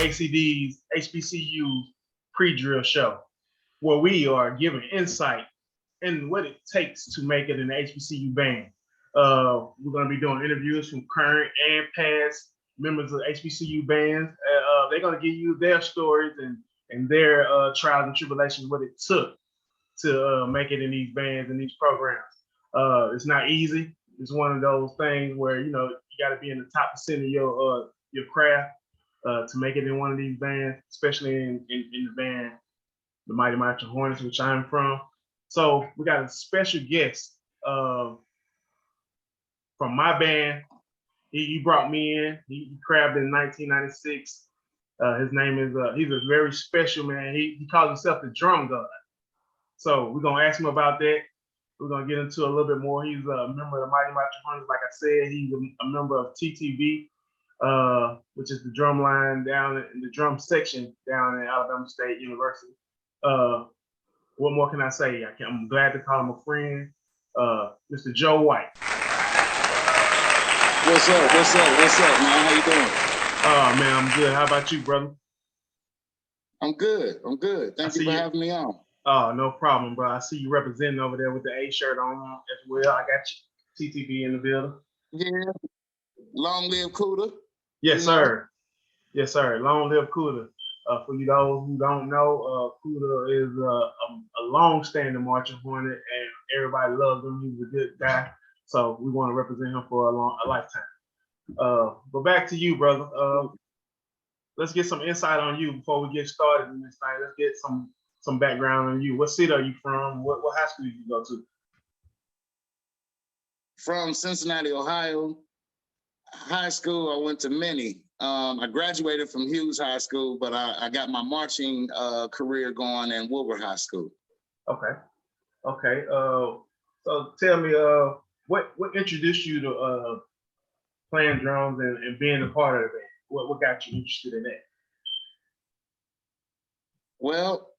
ACD's HBCU pre-drill show, where we are giving insight in what it takes to make it in the HBCU band. We're going to be doing interviews from current and past members of HBCU bands. They're going to give you their stories and their trials and tribulations, what it took to make it in these bands and these programs. It's not easy. It's one of those things where, you got to be in the top percent of your craft to make it in one of these bands, especially in the band, the Mighty Marching Hornets, which I'm from. So we got a special guest from my band. He brought me in. He crabbed in 1996. His name is, he's a very special man. He calls himself the drum god. So we're going to ask him about that. We're going to get into a little bit more. He's a member of the Mighty Marching Hornets. Like I said, he's a member of TTV, which is the drum line down in the drum section down at Alabama State University. What more can I say? I'm glad to call him a friend, Mr. Joe White. What's up, man? How you doing? Oh, man, I'm good. How about you, brother? I'm good. Thank you for having me on. Oh, no problem, bro. I see you representing over there with the A shirt on as well. I got you, TTV in the building. Yeah. Long live Cuda. Yes, sir. Yes, sir. Long live Cuda. For you those who don't know, Cuda is a long-standing Marching Hornet, and everybody loves him. He's a good guy. So we want to represent him for a lifetime. But back to you, brother. Let's get some insight on you before we get started in this thing. Let's get some background on you. What city are you from? What high school did you go to? From Cincinnati, Ohio. High school, I went to many. I graduated from Hughes High School, but I got my marching career going in Woodward High School. Okay. So tell me, what introduced you to playing drums and being a part of it? What got you interested in that? Well,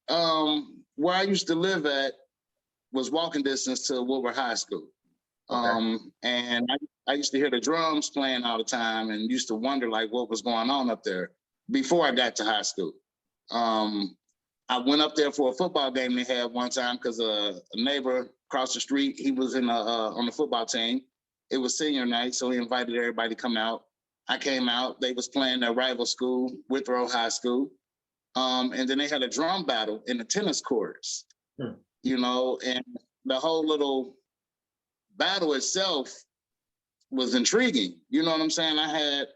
where I used to live at was walking distance to Woodward High School. Okay. And I used to hear the drums playing all the time and used to wonder like what was going on up there before I got to high school. I went up there for a football game they had one time because a neighbor across the street, he was on the football team. It was senior night, so he invited everybody to come out. I came out. They was playing their rival school, Withrow High School. And then they had a drum battle in the tennis courts, and the whole little battle itself was intriguing. You know what I'm saying? I had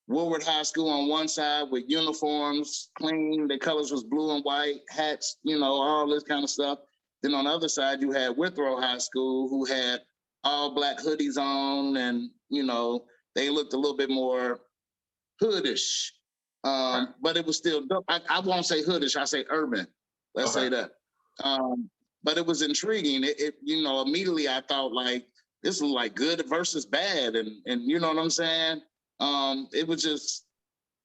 Woodward High School on one side with uniforms, clean, the colors was blue and white, hats, all this kind of stuff. Then on the other side, you had Withrow High School, who had all black hoodies on, and, they looked a little bit more hoodish. But it was still dope. I won't say hoodish, I say urban. Let's say that. But it was intriguing. It immediately I thought like, this is like good versus bad. And you know what I'm saying? It was just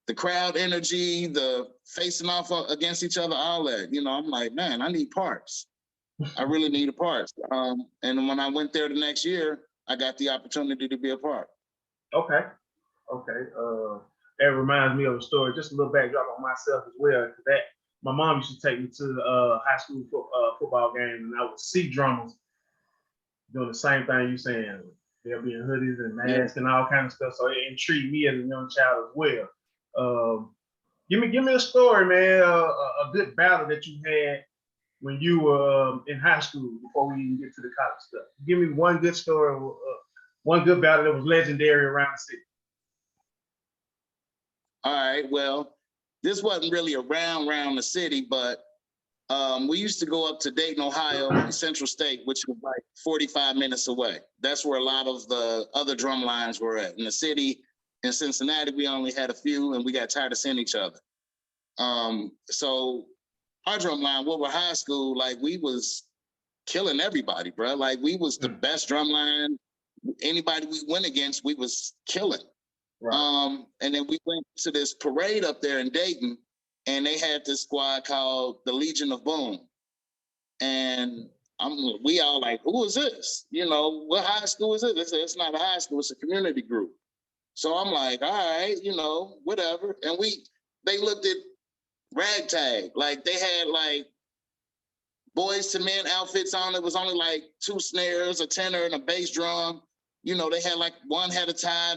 the crowd energy, the facing off against each other, all that. I'm like, man, I need parts. I really need parts. And when I went there the next year, I got the opportunity to be a part. Okay. That reminds me of a story, just a little backdrop on myself as well. That my mom used to take me to the high school football game, and I would see drummers doing the same thing you saying. They'll be in hoodies and masks and all kind of stuff. So it intrigued me as a young child as well. Give me a story, man. A good battle that you had when you were in high school before we even get to the college stuff. Give me one good story, one good battle that was legendary around the city. All right, well, this wasn't really around the city, but we used to go up to Dayton, Ohio, Central State, which was like 45 minutes away. That's where a lot of the other drum lines were at. In the city, in Cincinnati, we only had a few, and we got tired of seeing each other. So our drum line, Woodward High School, like we was killing everybody, bro. Like we was the best drum line. Anybody we went against, we was killing. Right. And then we went to this parade up there in Dayton, and they had this squad called the Legion of Boom. And we all like, who is this? What high school is it? They said, it's not a high school, it's a community group. So I'm like, all right, whatever. And they looked at ragtag. Like they had like boys to men outfits on. It was only like 2 snares, a tenor, and a bass drum. You know, they had like one had a tie,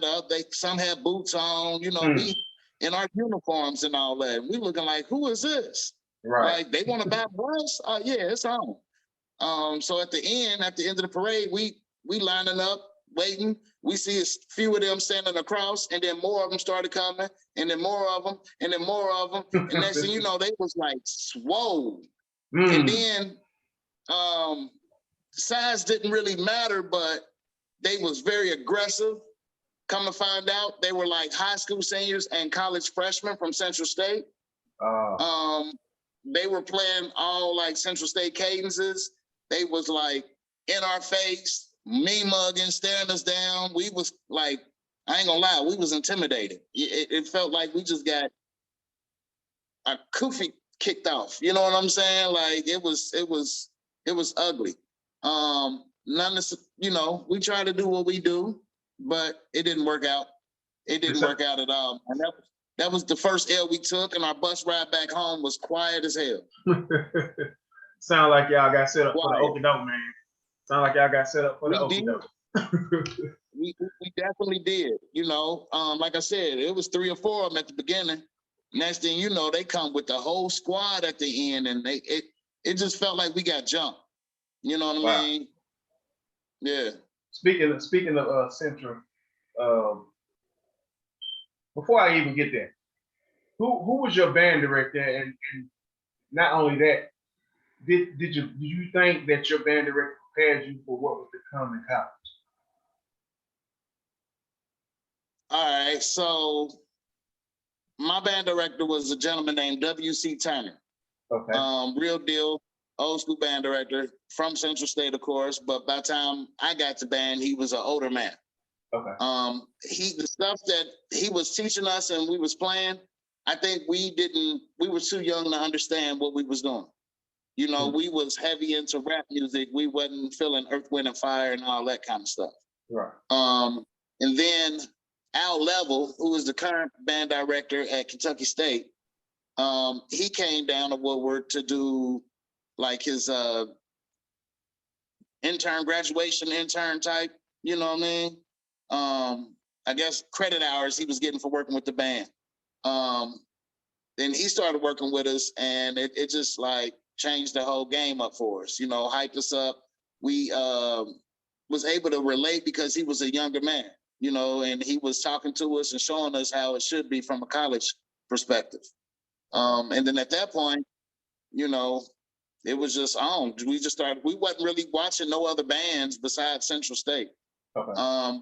some had boots on. You know, we in our uniforms and all that. We looking like, who is this? Right. Like they want to buy us? Yeah, it's on. So at the end of the parade, we lining up, waiting. We see a few of them standing across, and then more of them started coming, and then more of them, and then more of them. And next thing you know, they was like swole. And then size didn't really matter, but they was very aggressive. Come to find out, they were like high school seniors and college freshmen from Central State. They were playing all like Central State cadences. They was like in our face, me mugging, staring us down. We was like, I ain't gonna lie, we was intimidated. It felt like we just got a kufi kicked off. You know what I'm saying? Like it was ugly. None of, you know, we try to do what we do, but it didn't work out. It didn't work out at all. And that was the first L we took, and our bus ride back home was quiet as hell. Sound like y'all got set up for the okie doke, man. Sound like y'all got set up for the okie doke. We definitely did. You know, like I said, it was 3 or 4 of them at the beginning. Next thing you know, they come with the whole squad at the end, and it just felt like we got jumped. You know what I mean? Yeah. Speaking of Central, before I even get there, who was your band director, and not only that, did you think that your band director prepared you for what was to come in college? All right, so my band director was a gentleman named W.C. Turner. Okay. Real deal, old school band director from Central State, of course. But by the time I got to band, he was an older man. Okay. The stuff that he was teaching us and we was playing, I think we were too young to understand what we was doing. You know, we was heavy into rap music. We wasn't feeling Earth, Wind, and Fire and all that kind of stuff. Right. And then Al Level, who is the current band director at Kentucky State, he came down to Woodward to do like his intern type, you know what I mean? I guess credit hours he was getting for working with the band. Then he started working with us, and it just like changed the whole game up for us, you know, hyped us up. We was able to relate because he was a younger man, you know, and he was talking to us and showing us how it should be from a college perspective. And then at that point, you know, it was just on. We wasn't really watching no other bands besides Central State. Okay.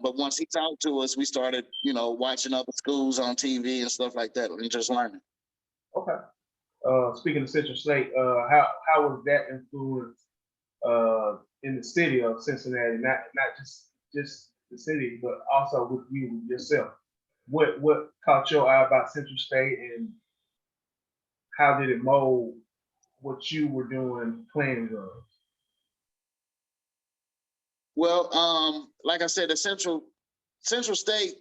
But once he talked to us, we started, you know, watching other schools on TV and stuff like that and just learning. Okay. Speaking of Central State, how was that influence in the city of Cincinnati? Not just the city, but also with you yourself. What caught your eye about Central State, and how did it mold what you were doing playing drums? Well, like I said, at Central State,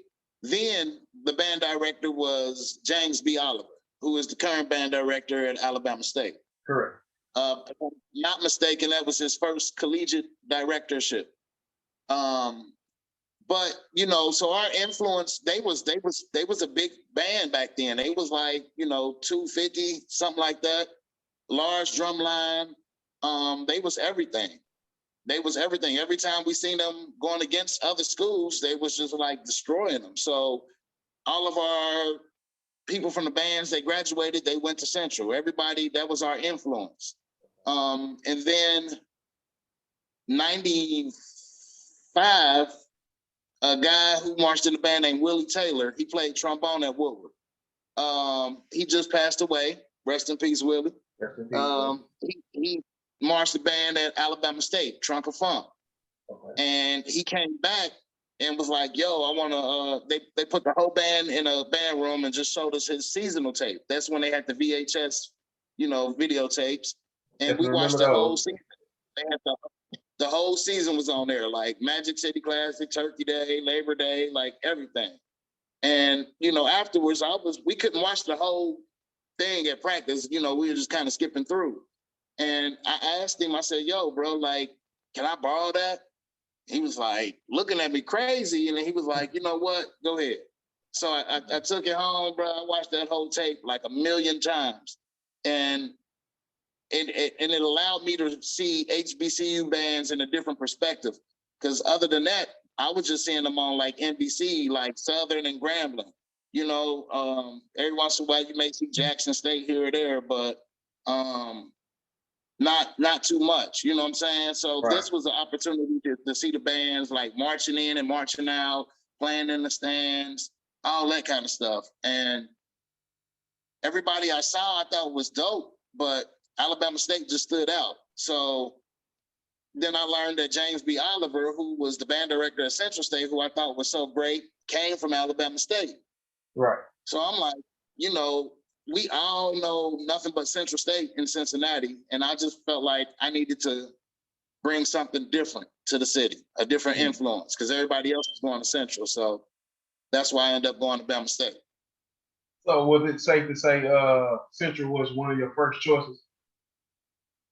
then the band director was James B. Oliver, who is the current band director at Alabama State. Correct. If I'm not mistaken, that was his first collegiate directorship. But you know, so our influence, they was a big band back then. They was like, you know, 250, something like that, large drum line. They was everything. Every time we seen them going against other schools, they was just like destroying them. So all of our people from the bands, they graduated, they went to Central. Everybody, that was our influence. And then 95, a guy who marched in the band named Willie Taylor, he played trombone at Woodward. He just passed away. Rest in peace, Willie. Rest in peace, he marched the band at Alabama State, Trunk of Funk. Okay. And he came back and was like, yo, I want to, they put the whole band in a band room and just showed us his seasonal tape. That's when they had the VHS, you know, videotapes. And we watched the whole season. They had the whole season was on there, like Magic City Classic, Turkey Day, Labor Day, like everything. And, you know, afterwards, we couldn't watch the whole thing at practice. You know, we were just kind of skipping through. And I asked him, I said, yo, bro, like, can I borrow that? He was like looking at me crazy. And then he was like, you know what? Go ahead. So I took it home, bro. I watched that whole tape like a million times. And it allowed me to see HBCU bands in a different perspective. Because other than that, I was just seeing them on like NBC, like Southern and Grambling. You know, every once in a while you may see Jackson State here or there, but not too much. You know what I'm saying? So Right. this was an opportunity to see the bands like marching in and marching out, playing in the stands, all that kind of stuff. And everybody I saw I thought was dope, but Alabama State just stood out. So then I learned that James B. Oliver, who was the band director at Central State, who I thought was so great, came from Alabama State. Right. So I'm like, you know, we all know nothing but Central State in Cincinnati. And I just felt like I needed to bring something different to the city, a different influence, because everybody else was going to Central. So that's why I ended up going to Bama State. So was it safe to say Central was one of your first choices?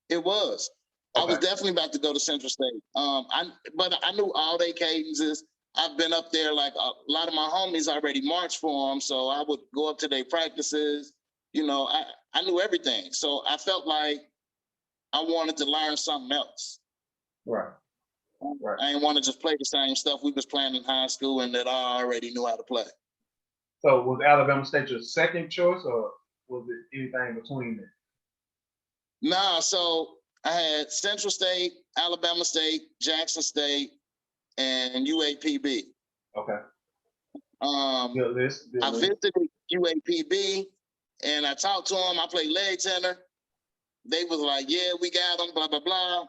It was. Okay. I was definitely about to go to Central State. But I knew all their cadences. I've been up there, like a lot of my homies already marched for them, so I would go up to their practices. You know, I knew everything. So I felt like I wanted to learn something else. Right. Right. I didn't want to just play the same stuff we was playing in high school and that I already knew how to play. So was Alabama State your second choice, or was it anything between them? Nah, so I had Central State, Alabama State, Jackson State, and UAPB. Okay. Good list. I visited UAPB and I talked to them. I played leg center. They was like, yeah, we got them, blah, blah, blah.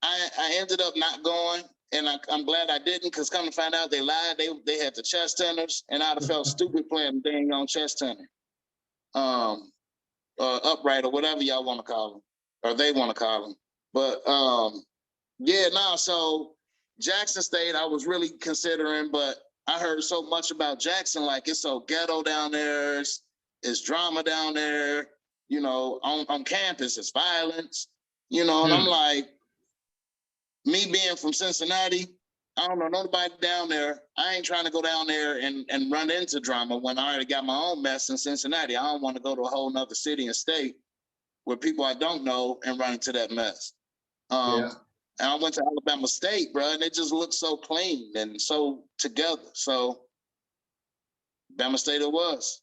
I ended up not going, and I'm glad I didn't, because come to find out they lied. They had the chest tenders, and I'd have felt stupid playing dang on chest tender. Upright or whatever y'all want to call them, or they want to call them. But so Jackson State, I was really considering, but I heard so much about Jackson, like it's so ghetto down there, it's drama down there, you know, on campus, it's violence, you know, and I'm like, me being from Cincinnati, I don't know nobody down there. I ain't trying to go down there and run into drama when I already got my own mess in Cincinnati. I don't want to go to a whole nother city and state with people I don't know and run into that mess. And I went to Alabama State, bro, and it just looked so clean and so together. So Bama State it was.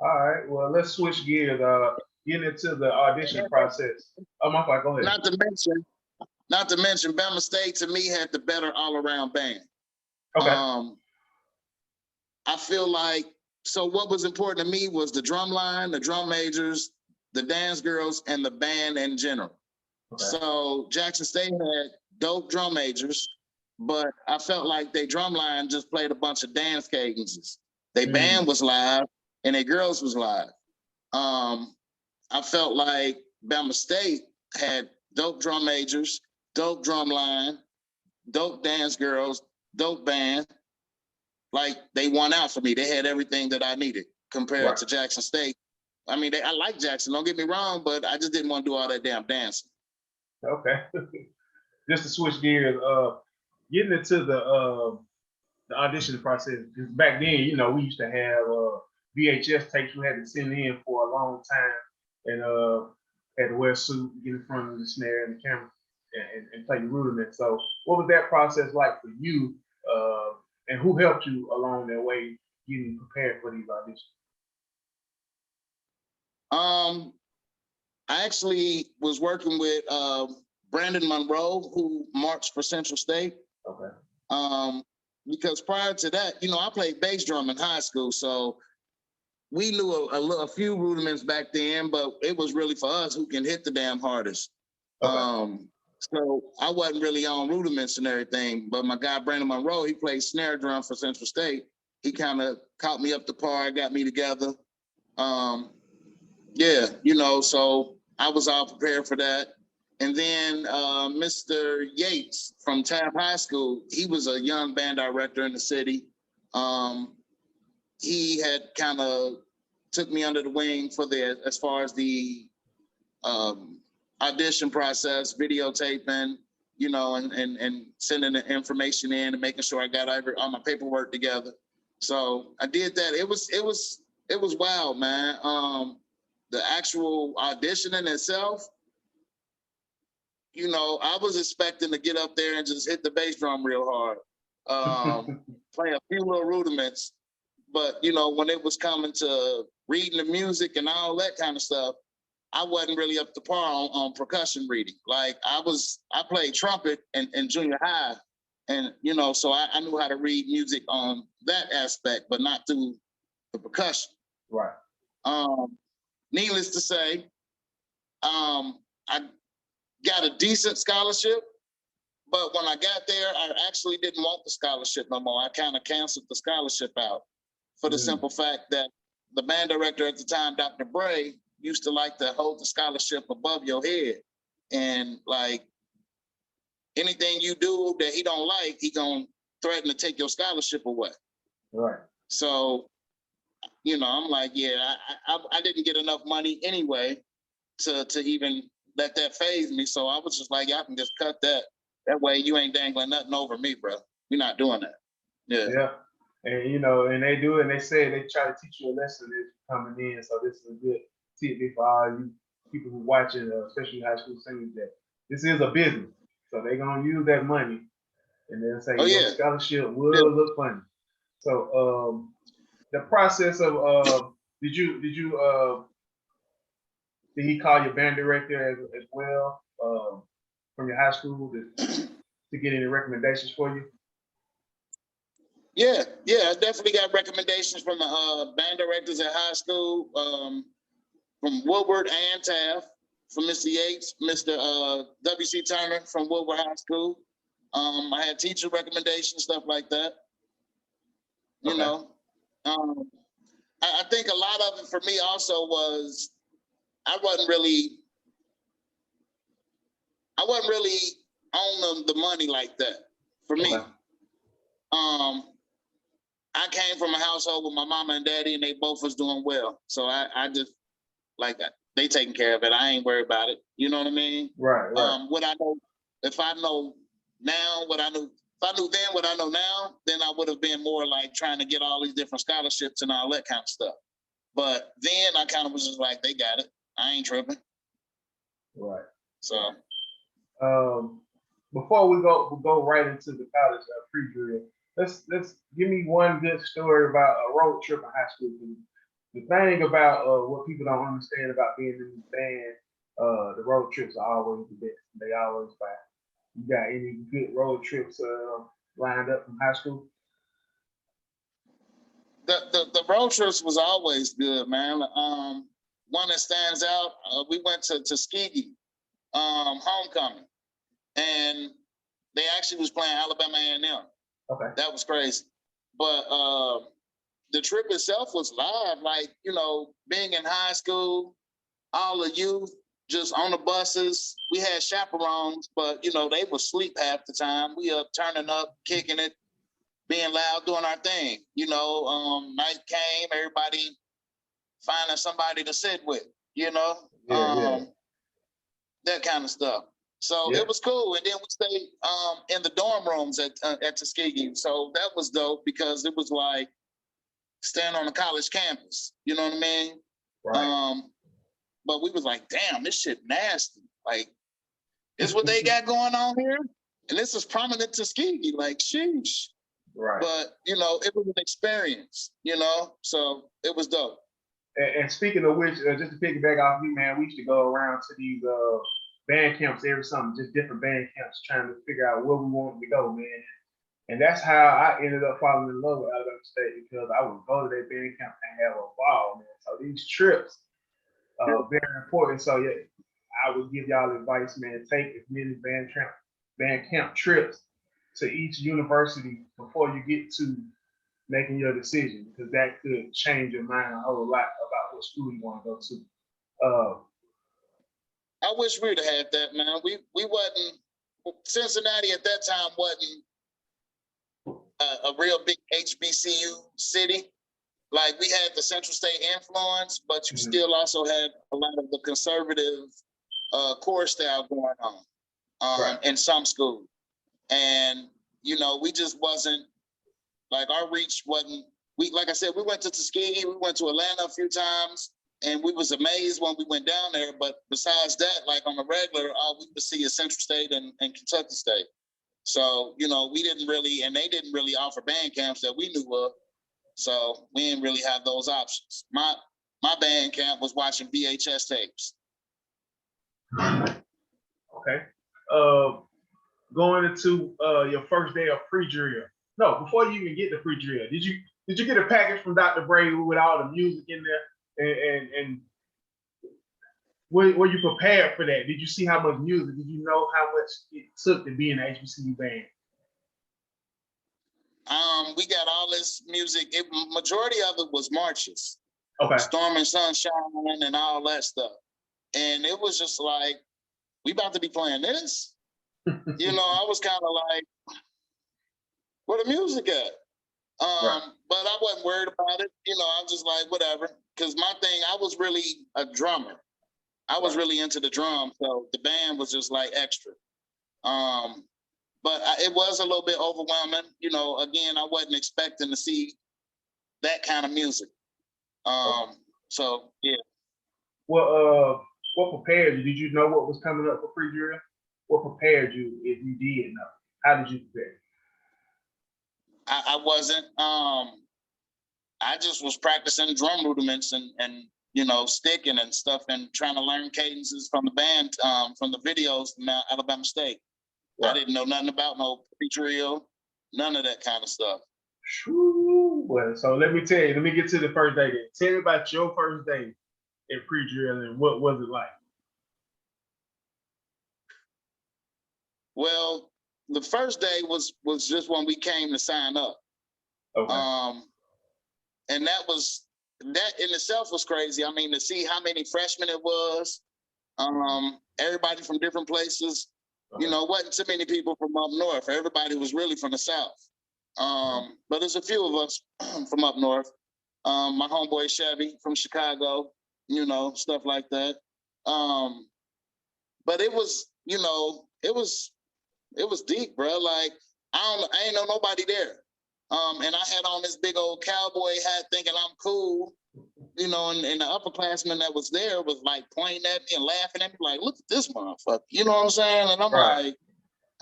All right. Well, let's switch gears. Getting into the audition process. Oh, my fault. Go ahead. Not to mention, Bama State to me had the better all-around band. Okay. I feel like, so what was important to me was the drum line, the drum majors, the dance girls, and the band in general. Okay. So Jackson State had dope drum majors, but I felt like their drum line just played a bunch of dance cadences. Their band was live and their girls was live. I felt like Bama State had dope drum majors, dope drum line, dope dance girls, dope band. Like they won out for me. They had everything that I needed compared to Jackson State. I mean, I like Jackson, don't get me wrong, but I just didn't want to do all that damn dancing. Okay. Just to switch gears, getting into the audition process, because back then, you know, we used to have VHS tapes we had to send in for a long time, and had to wear a suit, get in front of the snare and the camera, and play the rudiment. So what was that process like for you, and who helped you along that way getting prepared for these auditions? I actually was working with Brandon Monroe, who marched for Central State. Okay. Because prior to that, you know, I played bass drum in high school, so we knew a few rudiments back then, but it was really for us who can hit the damn hardest. Okay. So I wasn't really on rudiments and everything, but my guy Brandon Monroe, he played snare drum for Central State. He kind of caught me up to par, got me together. Yeah, you know, so I was all prepared for that. And then Mr. Yates from Taft High School, he was a young band director in the city. He had kind of took me under the wing for as far as the audition process, videotaping, you know, and sending the information in and making sure I got all my paperwork together. So I did that. It was wild, man. The actual auditioning itself, you know, I was expecting to get up there and just hit the bass drum real hard, play a few little rudiments. But, you know, when it was coming to reading the music and all that kind of stuff, I wasn't really up to par on percussion reading. Like I played trumpet in junior high, and, you know, so I knew how to read music on that aspect, but not through the percussion. Right. Needless to say, I got a decent scholarship, but when I got there, I actually didn't want the scholarship no more. I kind of canceled the scholarship out for the simple fact that the band director at the time, Dr. Bray, used to like to hold the scholarship above your head. And like anything you do that he don't like, he gonna threaten to take your scholarship away. Right. So, you know, I'm like, yeah, I didn't get enough money anyway to even let that phase me. So I was just like, y'all can just cut that. That way you ain't dangling nothing over me, bro. We're not doing that. Yeah. Yeah. And, you know, and they do it, and they say they try to teach you a lesson as you're coming in. So this is a good tidbit for all you people who watch it, especially high school singers, that this is a business. So they're going to use that money, and they'll say, your scholarship will look funny. So the process of, did he call your band director as well from your high school to get any recommendations for you? Yeah, I definitely got recommendations from the band directors at high school, from Woodward and Taft, from Mr. Yates, Mr. W.C. Turner from Woodward High School. I had teacher recommendations, stuff like that. You know, I think a lot of it for me also was I wasn't really on the money like that for me. I came from a household with my mama and daddy, and they both was doing well. So I just like that. They taking care of it. I ain't worried about it. You know what I mean? Right. What I know, if I know now what I knew, if I knew then what I know now, then I would have been more like trying to get all these different scholarships and all that kind of stuff. But then I kind of was just like, they got it. I ain't tripping. Right. So. Before we'll go right into the college pre-drill. Let's give me one good story about a road trip in high school. The thing about what people don't understand about being in the band, the road trips are always the best. They always fine. You got any good road trips lined up from high school? The road trips was always good, man. One that stands out, we went to Tuskegee, homecoming, and they actually was playing Alabama A&M. Okay. That was crazy. But the trip itself was live, like, you know, being in high school, all the youth just on the buses. We had chaperones, but, you know, they would sleep half the time. We up turning up, kicking it, being loud, doing our thing. You know, night came, everybody finding somebody to sit with, you know, that kind of stuff. So it was cool. And then we stayed in the dorm rooms at Tuskegee. So that was dope because it was like staying on a college campus. You know what I mean? Right. But we was like, damn, this shit nasty. Like, this what they got going on here? And this is prominent Tuskegee. Like, sheesh. Right. But, you know, it was an experience, you know? So it was dope. And speaking of which, just to piggyback off you, man, we used to go around to these band camps every summer, just different band camps, trying to figure out where we wanted to go, man. And that's how I ended up falling in love with Alabama State, because I would go to that band camp and have a ball, man. So these trips are very important. So yeah, I would give y'all advice, man. Take as many band camp trips to each university before you get to making your decision, because that could change your mind a whole lot about what school you want to go to. I wish we'd have had that, man. We wasn't, Cincinnati at that time wasn't a real big HBCU city. like we had the Central State influence, but you Mhm. still also had a lot of the conservative core style going on Right. in some schools. And, you know, we just wasn't, like our reach wasn't, like I said, we went to Tuskegee, we went to Atlanta a few times, and we was amazed when we went down there. But besides that, like on the regular, all we would see is Central State and Kentucky State. So, you know, we didn't really, and they didn't really offer band camps that we knew of. So we didn't really have those options. My band camp was watching VHS tapes. Okay. Going into your first day of pre-drill. No, before you even get to pre-drill, did you get a package from Dr. Brady with all the music in there? And were you prepared for that? Did you see how much music? Did you know how much it took to be in the HBCU band? We got all this music. Majority of it was marches. Okay. Storm and Sunshine and all that stuff. And it was just like, we about to be playing this? You know, I was kind of like, where the music at? Right. But I wasn't worried about it. You know, I was just like, whatever. Because my thing, I was really a drummer. I was really into the drum. So the band was just like extra. But it was a little bit overwhelming. You know, again, I wasn't expecting to see that kind of music. So, yeah. Well, what prepared you? Did you know what was coming up for pre-drill? What prepared you if you did know? How did you prepare? I wasn't. I just was practicing drum rudiments and you know, sticking and stuff and trying to learn cadences from the band, from the videos from Alabama State. Right. I didn't know nothing about no pre-drill, none of that kind of stuff. Well, so let me get to the first day then. Tell me about your first day at pre-drill and what was it like? Well, the first day was just when we came to sign up. Okay. And that in itself was crazy. I mean, to see how many freshmen it was, everybody from different places. Okay. You know, wasn't too many people from up north. Everybody was really from the South. But there's a few of us from up north. My homeboy Chevy from Chicago, you know, stuff like that. But it was, you know, it was deep, bro. Like I ain't know nobody there. And I had on this big old cowboy hat thinking I'm cool, you know, and the upperclassman that was there was like pointing at me and laughing at me like, look at this motherfucker, you know what I'm saying? And I'm like,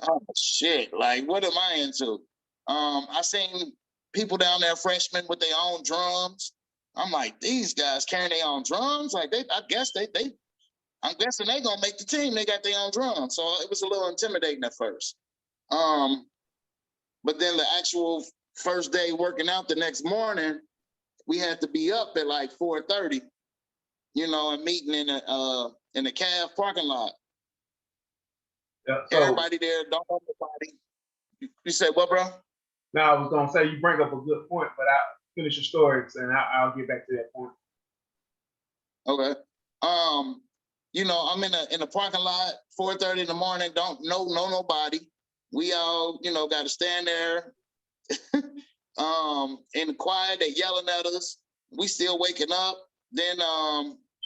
oh shit, like what am I into? I seen people down there, freshmen with their own drums. I'm like, these guys carrying their own drums? Like I'm guessing they gonna make the team. They got their own drums. So it was a little intimidating at first. But then the actual first day working out the next morning, we had to be up at like 4:30, you know, and meeting in the CAF parking lot. Yeah, so everybody there, don't know nobody. You said what, bro? No, I was gonna say you bring up a good point, but I'll finish your stories and I'll get back to that point. Okay. You know, I'm in the parking lot, 4:30 in the morning, don't know nobody. We all, you know, got to stand there in the quiet, they yelling at us. We still waking up. Then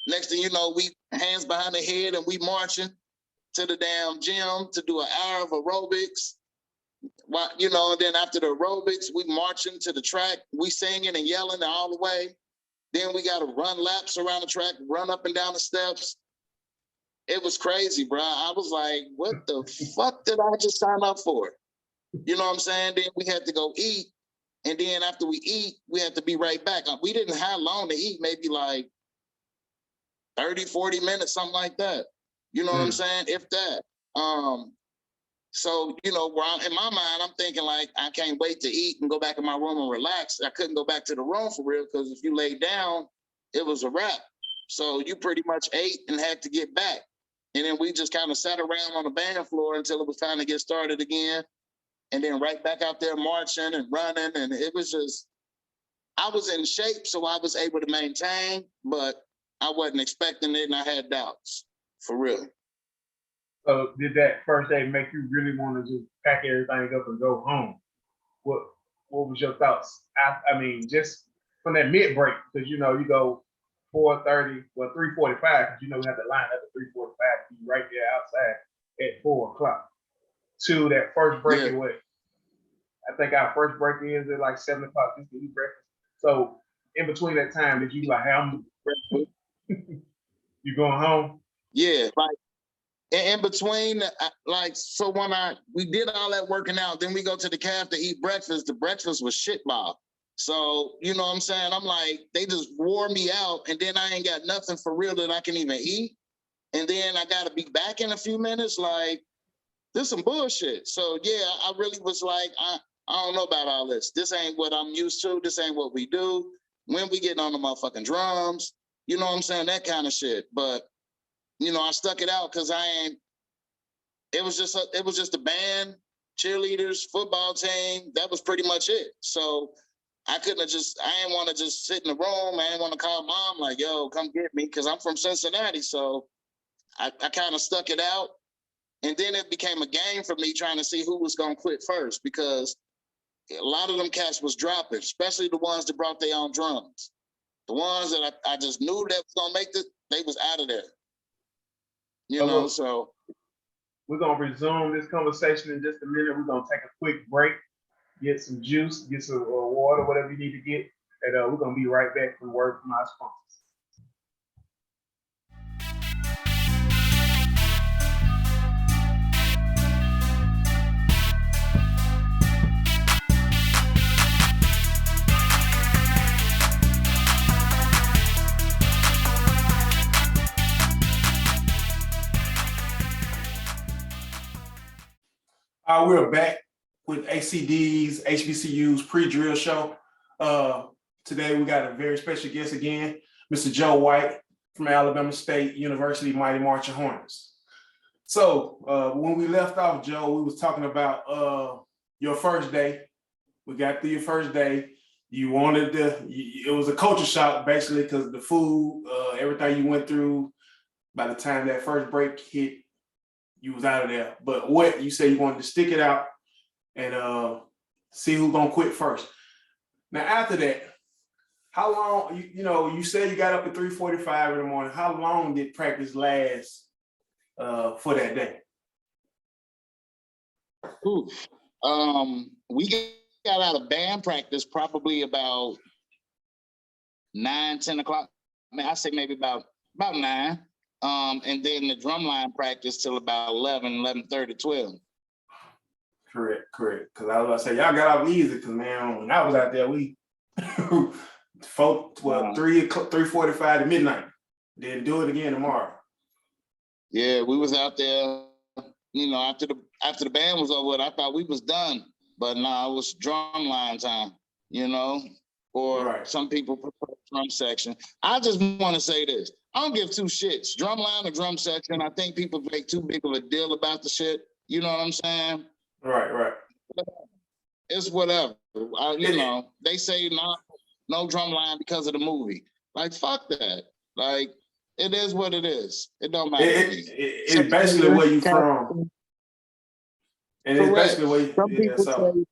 next thing you know, we hands behind the head and we marching to the damn gym to do an hour of aerobics. You know, and then after the aerobics, we marching to the track. We singing and yelling all the way. Then we got to run laps around the track, run up and down the steps. It was crazy, bro. I was like, what the fuck did I just sign up for? You know what I'm saying? Then we had to go eat. And then after we eat, we had to be right back. We didn't have long to eat, maybe like 30, 40 minutes, something like that. You know what I'm saying? If that. So, you know, in my mind, I'm thinking like, I can't wait to eat and go back in my room and relax. I couldn't go back to the room for real, because if you laid down, it was a wrap. So you pretty much ate and had to get back. And then we just kind of sat around on the band floor until it was time to get started again. And then right back out there marching and running. And it was just, I was in shape, so I was able to maintain, but I wasn't expecting it and I had doubts, for real. So did that first day make you really want to just pack everything up and go home? What was your thoughts? I mean, just from that mid break, because you go 4:30, well 3:45, because we have to line up at 3:45 to be right there outside at 4 o'clock. To that first break at what? I think our first break is at like 7 o'clock just to eat breakfast. So in between that time, did you like how you going home? Yeah, like in between, like, so when we did all that working out, then we go to the caf to eat breakfast. The breakfast was shitball. So, you know what I'm saying? I'm like, they just wore me out, and then I ain't got nothing for real that I can even eat. And then I got to be back in a few minutes. Like, this some bullshit. So, yeah, I really was like, I don't know about all this. This ain't what I'm used to. This ain't what we do. When we getting on the motherfucking drums, you know what I'm saying? That kind of shit. But, I stuck it out because it was just a band, cheerleaders, football team. That was pretty much it. So I didn't want to just sit in the room. I didn't want to call mom like, yo, come get me, because I'm from Cincinnati. So I kind of stuck it out. And then it became a game for me trying to see who was going to quit first, because a lot of them cats was dropping, especially the ones that brought their own drums. The ones that I just knew that was going to make it, they was out of there. So. We're going to resume this conversation in just a minute. We're going to take a quick break, get some juice, get some water, whatever you need to get. And we're going to be right back from word from our sponsors. We're back with ACDs, HBCUs pre-drill show. Today we got a very special guest again, Mr. Joe White from Alabama State University Mighty Marching Hornets. So when we left off, Joe, we was talking about your first day. We got through your first day. You wanted it was a culture shock basically because the food, everything you went through. By the time that first break hit, you was out of there. But what you say you wanted to stick it out and see who's gonna quit first. Now after that, how long you said you got up at 3:45 in the morning. How long did practice last for that day? We got out of band practice probably about 9, 10 o'clock. I mean, I say maybe about 9. And then the drumline practice till about 11:30, 12. Correct. Because I was about to say, y'all got off easy, because, man, when I was out there, we 3:45 to midnight. Then do it again tomorrow. Yeah, we was out there, after the band was over, I thought we was done. But no, it was drumline time, or right. Some people prefer drum section. I just want to say this. I don't give two shits. Drumline or drum section, I think people make too big of a deal about the shit. You know what I'm saying? Right. It's whatever. They say no drumline because of the movie. Like, fuck that. Like, it is what it is. It don't matter. It's basically where you from. And it's basically where you, some people say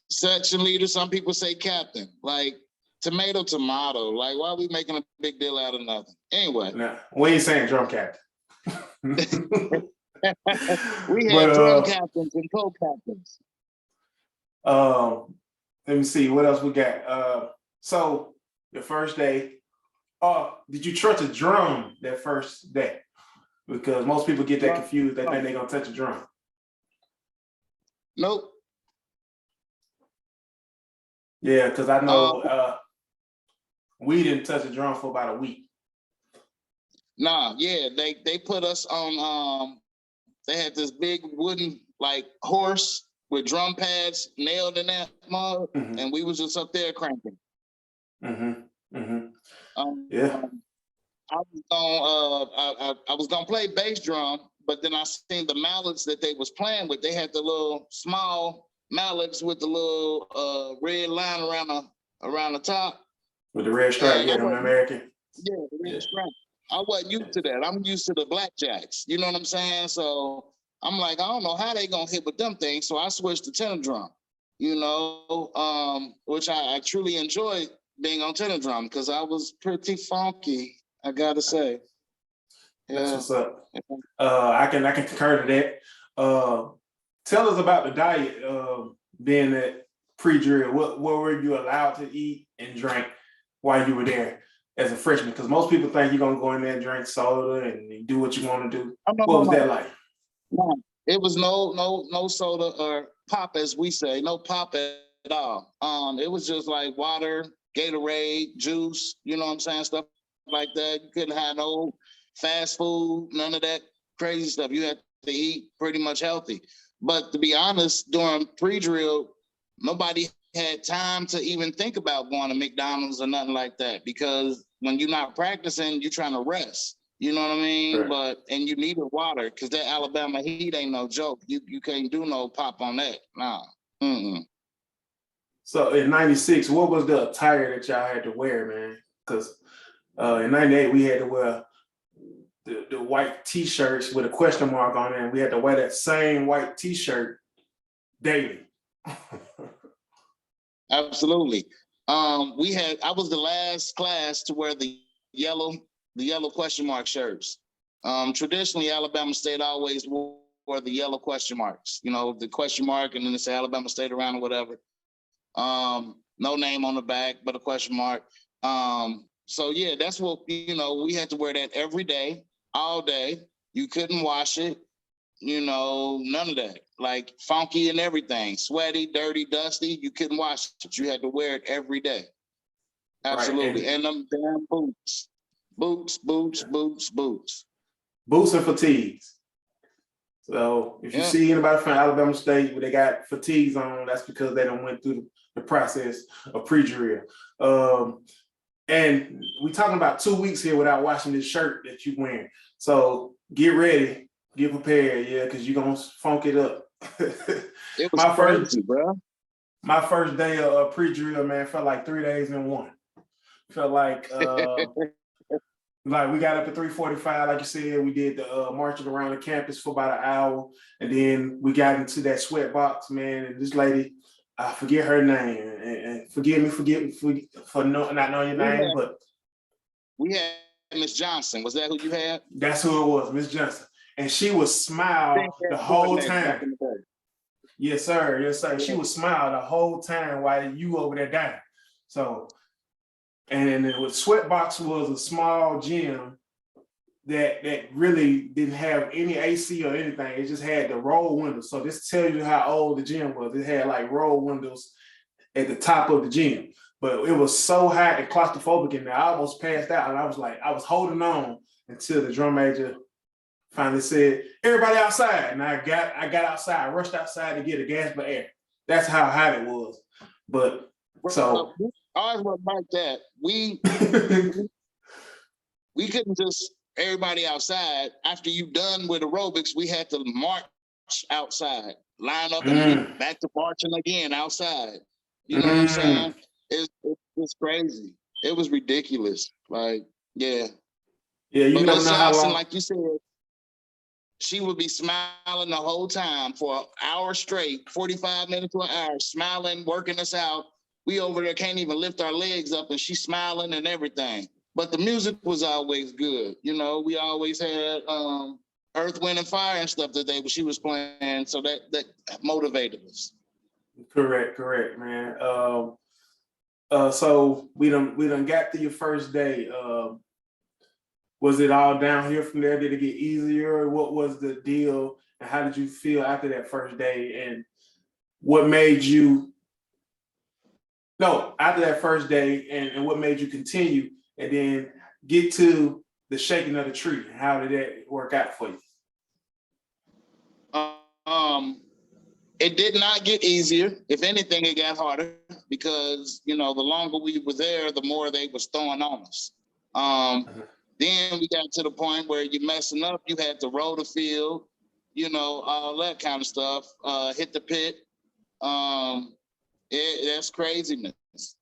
section leader, some people say captain. Like, tomato. Like, why are we making a big deal out of nothing? Anyway. Nah, we ain't saying drum captain. We had drum captains and co-captains. Let me see what else we got. So the first day, did you touch a drum that first day? Because most people get that confused. They think they're gonna touch a drum. Nope. Yeah, because I know we didn't touch a drum for about a week. They put us on. They had this big wooden horse with drum pads nailed in that mug, and we was just up there cranking. Yeah. I was gonna play bass drum, but then I seen the mallets that they was playing with. They had the little small mallets with the little red line around the top. With the red stripe, yeah, American. Yeah, the red stripe. I wasn't used to that. I'm used to the blackjacks. You know what I'm saying? So I'm like, I don't know how they gonna hit with them things. So I switched to tenor drum, which I truly enjoyed being on tenor drum because I was pretty funky, I gotta say. That's Yeah. what's up. I can concur to that. Tell us about the diet. Being at pre-drill, what were you allowed to eat and drink while you were there as a freshman? Because most people think you're gonna go in there and drink soda and you do what you want to do. Oh, no, What was no, that like? no. It was no soda or pop, as we say, no pop at all. It was just like water, Gatorade, juice, you know what I'm saying, stuff like that. You couldn't have no fast food, none of that crazy stuff. You had to eat pretty much healthy. But to be honest, during pre-drill, nobody had time to even think about going to McDonald's or nothing like that because when you're not practicing, you're trying to rest. You know what I mean? Right. And you needed water because that Alabama heat ain't no joke. You can't do no pop on that. Nah. Mm-mm. So in '96, what was the attire that y'all had to wear, man? Because in '98 we had to wear the white T-shirts with a question mark on it, and we had to wear that same white T-shirt daily. Absolutely. I was the last class to wear the yellow question mark shirts. Traditionally, Alabama State always wore the yellow question marks, you know, the question mark, and then it's Alabama State around or whatever. No name on the back, but a question mark. So yeah, that's what, you know, we had to wear that every day, all day. You couldn't wash it, you know, none of that. Like funky and everything, sweaty, dirty, dusty. You couldn't wash it. You had to wear it every day. Absolutely. Right. And them damn boots. Boots. Boots and fatigues. So if you see anybody from Alabama State where they got fatigues on, that's because they don't went through the process of pre-drill. And we talking about 2 weeks here without washing this shirt that you wearing. So get ready, get prepared, yeah, because you're gonna funk it up. It was crazy, bro. My first day of pre-drill, man, felt like 3 days in one. Felt like like we got up at 3:45, like you said, we did the marching around the campus for about an hour, and then we got into that sweat box, man. And this lady, I forget her name, and forgive me for not knowing your name, but we had Miss Johnson. Was that who you had? That's who it was, Miss Johnson, and she would smile the whole time. Yes, sir. Yes, sir. She would smile the whole time while you over there dying. So. And then with Sweatbox was a small gym that really didn't have any AC or anything. It just had the roll windows. So this tells you how old the gym was. It had like roll windows at the top of the gym. But it was so hot and claustrophobic in there, I almost passed out. And I was holding on until the drum major finally said, "Everybody outside." And I got outside, I rushed outside to get a gasp of air. That's how hot it was. But so ours was like that. We couldn't just everybody outside. After you done with aerobics, we had to march outside, line up and back to marching again outside. You know what I'm saying? It's crazy. It was ridiculous. Like, yeah. Yeah, you never know how long. Like you said, she would be smiling the whole time for an hour straight, 45 minutes to an hour, smiling, working us out. We over there can't even lift our legs up, and she's smiling and everything. But the music was always good. You know, we always had Earth, Wind, and Fire and stuff that she was playing, so that motivated us. Correct, man. So we done got to your first day. Was it all downhill from there? Did it get easier? What was the deal? And how did you feel after that first day? And what made you after that first day, and what made you continue and then get to the shaking of the tree? How did that work out for you? It did not get easier. If anything, it got harder because, you know, the longer we were there, the more they was throwing on us. Then we got to the point where you're messing up. You had to roll the field, you know, all that kind of stuff, hit the pit. That's craziness,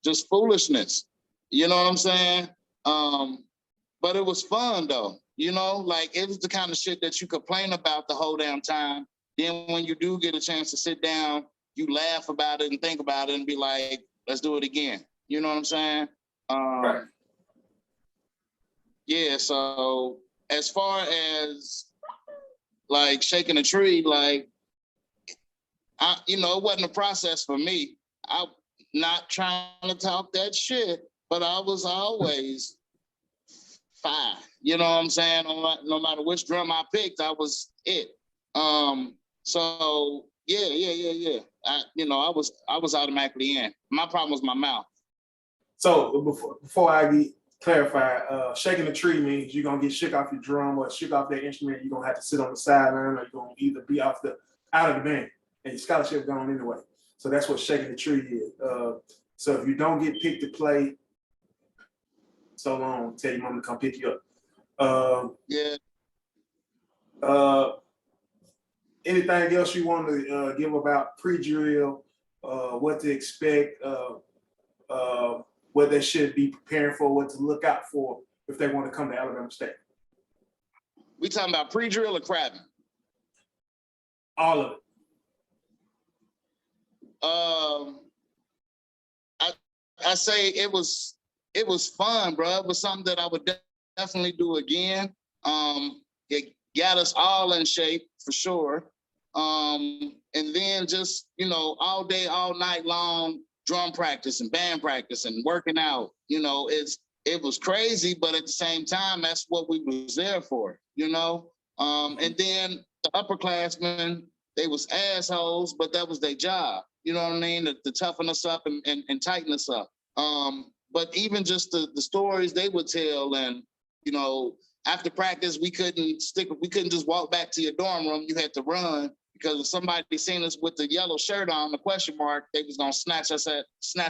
just foolishness. You know what I'm saying? But it was fun though. You know, like it was the kind of shit that you complain about the whole damn time. Then when you do get a chance to sit down, you laugh about it and think about it and be like, let's do it again. You know what I'm saying? Right. Yeah, so as far as like shaking a tree, like it wasn't a process for me. I'm not trying to talk that shit, but I was always fine. You know what I'm saying? No matter which drum I picked, I was it. So yeah. I was automatically in. My problem was my mouth. So before I clarify, shaking the tree means you're gonna get shook off your drum or shook off that instrument. You're gonna have to sit on the sideline, or you're gonna either be out of the band, and your scholarship gone anyway. So that's what shaking the tree is. So if you don't get picked to play so long, tell your mom to come pick you up. Yeah. Anything else you want to give about pre-drill, what to expect, what they should be preparing for, what to look out for if they want to come to Alabama State? We talking about pre-drill or crabbing? All of it. I say it was fun, bro. It was something that I would definitely do again. It got us all in shape for sure. And then just, all day, all night long, drum practice and band practice and working out, it was crazy, but at the same time, that's what we was there for, and then the upperclassmen, they was assholes, but that was their job. You know what I mean? To toughen us up and tighten us up. But even just the stories they would tell, and, after practice, we couldn't just walk back to your dorm room. You had to run, because if somebody seen us with the yellow shirt on, the question mark, they was gonna snatch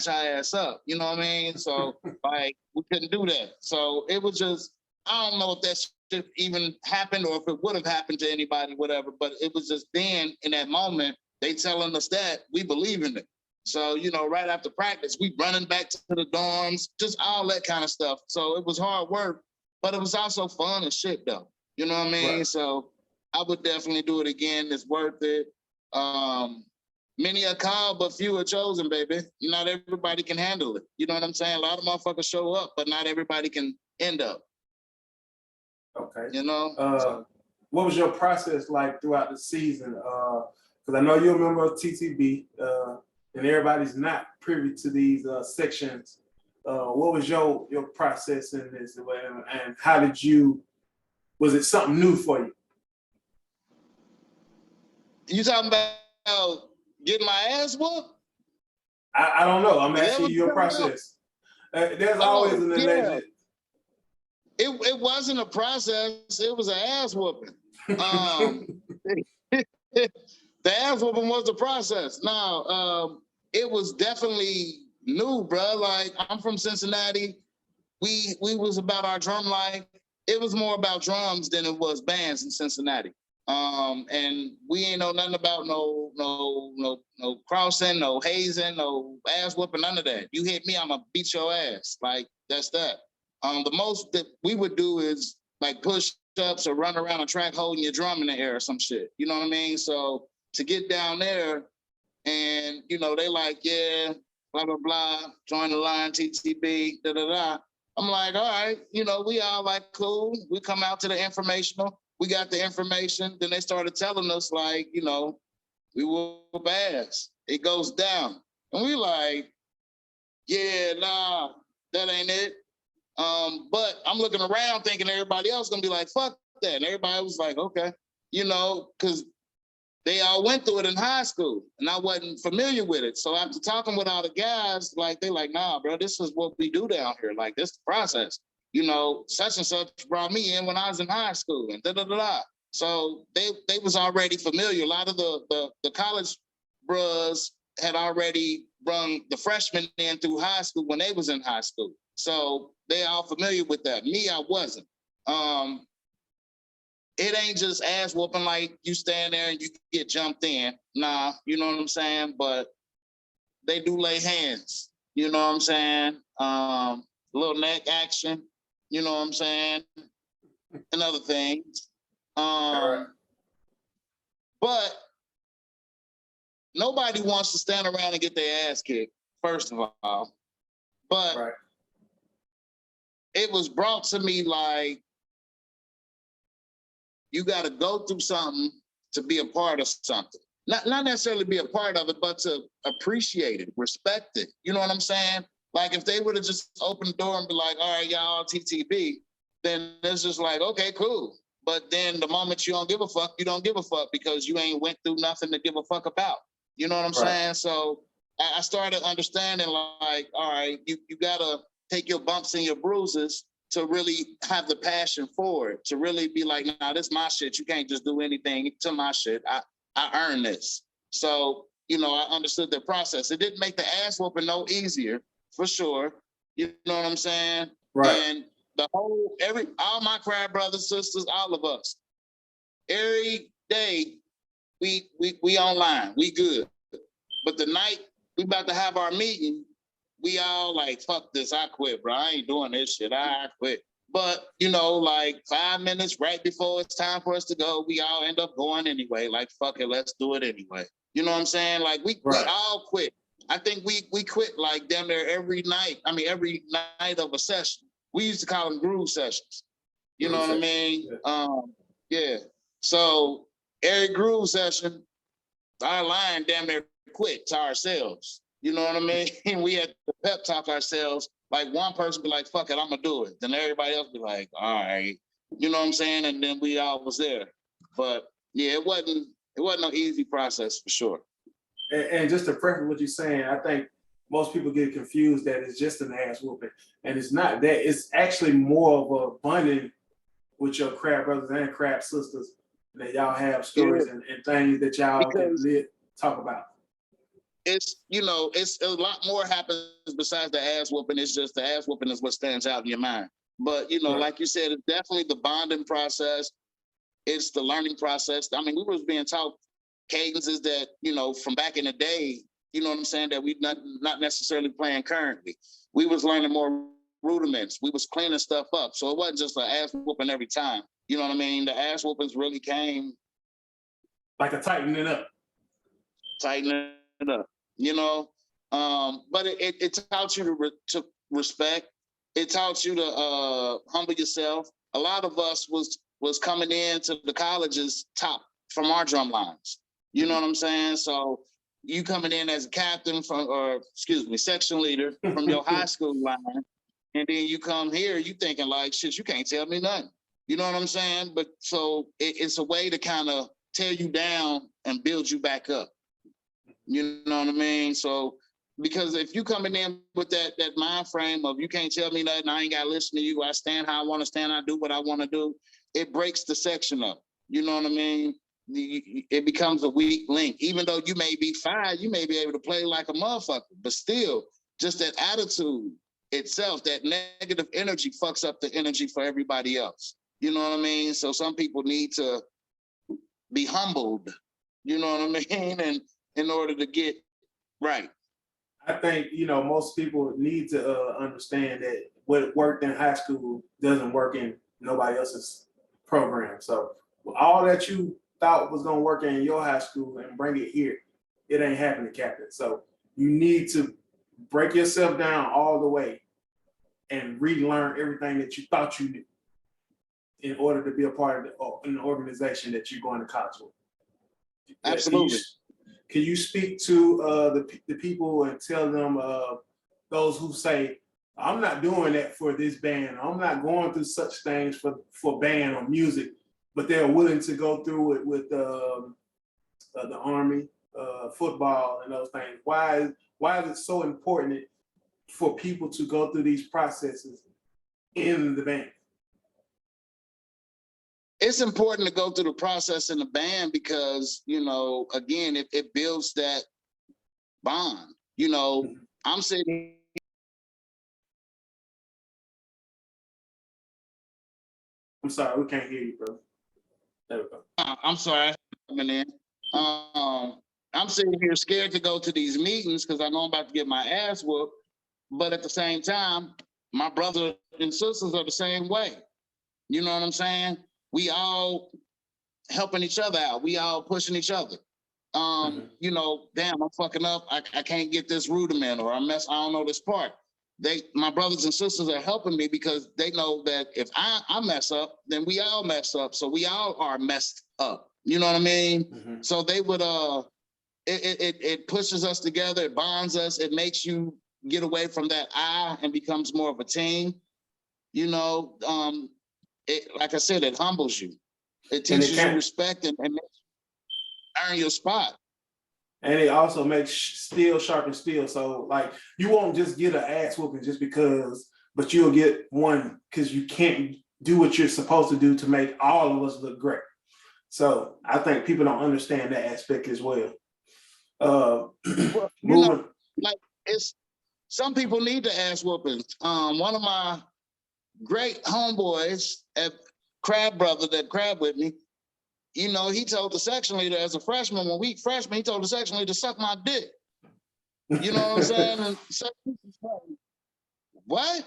our ass up. You know what I mean? So like, we couldn't do that. So it was just, I don't know if that shit even happened or if it would have happened to anybody, whatever. But it was just then, in that moment, they telling us that we believe in it. So, right after practice, we running back to the dorms, just all that kind of stuff. So it was hard work, but it was also fun as shit, though. You know what I mean? Right. So I would definitely do it again. It's worth it. Many are called, but few are chosen, baby. Not everybody can handle it. You know what I'm saying? A lot of motherfuckers show up, but not everybody can end up. Okay. So. What was your process like throughout the season? Because I know you're a member of TTB, and everybody's not privy to these sections. What was your process in this, and how did you? Was it something new for you? You talking about getting my ass whooped? I don't know. I'm asking you your process. There's always an alleged. It wasn't a process. It was an ass whooping. The ass whooping was the process. Now, it was definitely new, bro. Like, I'm from Cincinnati. We was about our drum life. It was more about drums than it was bands in Cincinnati. And we ain't know nothing about no crossing, no hazing, no ass whooping, none of that. You hit me, I'm gonna beat your ass. Like, that's that. The most that we would do is like push-ups or run around a track holding your drum in the air or some shit. You know what I mean? So to get down there and, they like, yeah, blah, blah, blah, join the line, TTB, da, da, da. I'm like, all right, we all like, cool. We come out to the informational. We got the information. Then they started telling us, like, we whoop ass. It goes down. And we like, yeah, nah, that ain't it. But I'm looking around thinking everybody else gonna be like, fuck that. And everybody was like, okay, because they all went through it in high school and I wasn't familiar with it. So after talking with all the guys, like, they like, nah, bro, this is what we do down here. Like, this is the process. Such and such brought me in when I was in high school and da-da-da-da. So they was already familiar. A lot of the college bros had already brung the freshmen in through high school when they was in high school. So they all familiar with that. Me, I wasn't. It ain't just ass whooping like you stand there and you get jumped in. Nah, you know what I'm saying? But they do lay hands. You know what I'm saying? A little neck action. You know what I'm saying? And other things. Right. But nobody wants to stand around and get their ass kicked, first of all. But right. it was brought to me like, you got to go through something to be a part of something. Not necessarily be a part of it, but to appreciate it, respect it. You know what I'm saying? Like if they would have just opened the door and be like, all right, y'all TTB, then it's just like, okay, cool. But then the moment you don't give a fuck, you don't give a fuck because you ain't went through nothing to give a fuck about. You know what I'm saying? So I started understanding like, all right, you gotta take your bumps and your bruises to really have the passion for it, to really be like, nah, this is my shit. You can't just do anything to my shit. I earned this. So, you know, I understood the process. It didn't make the ass whooping no easier, for sure. You know what I'm saying? Right. And all my crab brothers, sisters, all of us, every day we online, we good. But the night we about to have our meeting, we all like, fuck this, I quit, bro. I ain't doing this shit, I quit. But, you know, like 5 minutes right before it's time for us to go, we all end up going anyway. Like, fuck it, let's do it anyway. You know what I'm saying? Like, we all quit. I think we quit like damn near every night. I mean, every night of a session. We used to call them groove sessions. You know what I mean? Yeah. So every groove session, our line damn near quit to ourselves. You know what I mean? We had to pep talk ourselves. Like one person be like, fuck it, I'm gonna do it. Then everybody else be like, all right. You know what I'm saying? And then we all was there. But yeah, it wasn't no easy process for sure. And just to preface what you're saying, I think most people get confused that it's just an ass whooping. And it's not that. It's actually more of a bonding with your crab brothers and crab sisters that y'all have stories and things that y'all can talk about. It's, you know, it's a lot more happens besides the ass whooping. It's just the ass whooping is what stands out in your mind. But, you know, like you said, it's definitely the bonding process. It's the learning process. I mean, we was being taught cadences that, you know, from back in the day, you know what I'm saying, that we not necessarily playing currently. We was learning more rudiments. We was cleaning stuff up. So it wasn't just an ass whooping every time. You know what I mean? The ass whoopings really came like a tightening up. Tightening it up. You know, but it taught you to respect. It taught you to humble yourself. A lot of us was coming into the colleges top from our drum lines. You know what I'm saying? So you coming in as a captain section leader from your high school line, and then you come here, you thinking like, shit, you can't tell me nothing. You know what I'm saying? But so it's a way to kind of tear you down and build you back up. You know what I mean? So, because if you coming in with that mind frame of you can't tell me nothing, I ain't got to listen to you, I stand how I want to stand, I do what I want to do, it breaks the section up. You know what I mean? It becomes a weak link. Even though you may be fine, you may be able to play like a motherfucker, but still, just that attitude itself, that negative energy fucks up the energy for everybody else. You know what I mean? So some people need to be humbled, you know what I mean? And in order to get right. I think, you know, most people need to understand that what worked in high school doesn't work in nobody else's program. So all that you thought was going to work in your high school and bring it here, it ain't happening, Captain. So you need to break yourself down all the way and relearn everything that you thought you knew in order to be a part of an organization that you're going to college with. Absolutely. Can you speak to the people and tell them, those who say, I'm not doing that for this band, I'm not going through such things for band or music, but they're willing to go through it with the Army, football and those things? Why is it so important for people to go through these processes in the band? It's important to go through the process in the band because, you know, again, it builds that bond. You know, I'm sitting. I'm sorry, we can't hear you, bro. There we go. I'm sorry, coming in. I'm sitting here scared to go to these meetings because I know I'm about to get my ass whooped. But at the same time, my brothers and sisters are the same way. You know what I'm saying? We all helping each other out. We all pushing each other. You know, damn, I'm fucking up. I can't get this rudiment, or I don't know this part. my brothers and sisters are helping me because they know that if I mess up, then we all mess up. So we all are messed up. You know what I mean? Mm-hmm. So they would it pushes us together, it bonds us, it makes you get away from that I and becomes more of a team. You know, like I said, it humbles you. It teaches you respect and makes you earn your spot. And it also makes steel sharpen steel. So like you won't just get an ass whooping just because, but you'll get one because you can't do what you're supposed to do to make all of us look great. So I think people don't understand that aspect as well. Well, you know, like it's some people need the ass whoopings. One of my great homeboys at Crab Brother that crab with me, you know, he told the section leader as a freshman, when we freshmen, he told the section leader to suck my dick. You know what I'm saying? And so, what?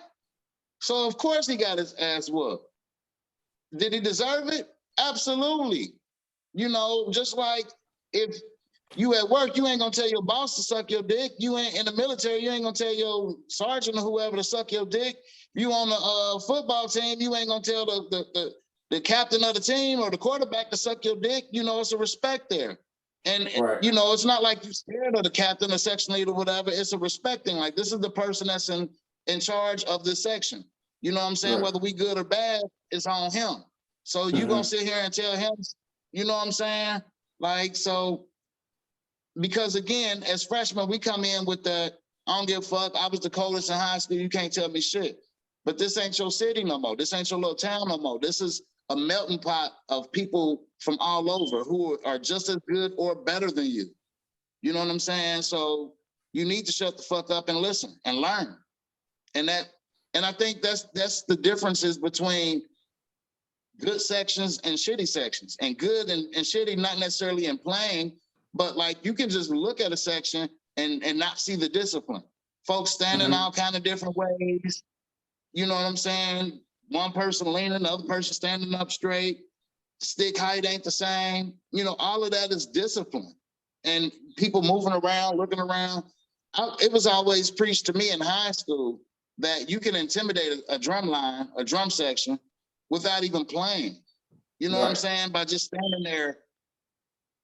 So of course he got his ass whooped. Did he deserve it? Absolutely. You know, just like if you at work, you ain't gonna tell your boss to suck your dick. You ain't in the military, you ain't gonna tell your sergeant or whoever to suck your dick. You on the football team, you ain't gonna tell the captain of the team or the quarterback to suck your dick. You know, it's a respect there. And right. You know, it's not like you scared of the captain or section leader or whatever. It's a respecting. Like this is the person that's in charge of this section. You know what I'm saying? Right. Whether we good or bad, it's on him. So you gonna sit here and tell him, you know what I'm saying? Like, so, because again, as freshmen, we come in with the, I don't give a fuck, I was the coldest in high school, you can't tell me shit. But this ain't your city no more. This ain't your little town no more. This is a melting pot of people from all over who are just as good or better than you. You know what I'm saying? So you need to shut the fuck up and listen and learn. And I think that's the differences between good sections and shitty sections. And good and shitty, not necessarily in playing, but like you can just look at a section and not see the discipline. Folks standing all kind of different ways. You know what I'm saying? One person leaning, the other person standing up straight. Stick height ain't the same. You know, all of that is discipline. And people moving around, looking around. It was always preached to me in high school that you can intimidate a drum line, a drum section, without even playing. You know what I'm saying? By just standing there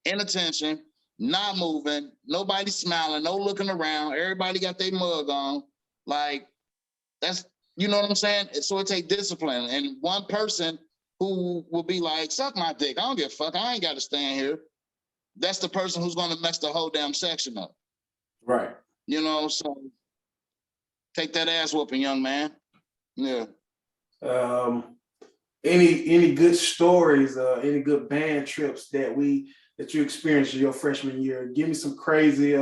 in attention, not moving, nobody smiling, no looking around, everybody got their mug on. Like, that's, you know what I'm saying? So it takes discipline. And one person who will be like, suck my dick, I don't give a fuck, I ain't got to stand here. That's the person who's going to mess the whole damn section up. Right. You know, so take that ass whooping, young man. Yeah. Any good stories, any good band trips that you experienced in your freshman year? Give me some crazy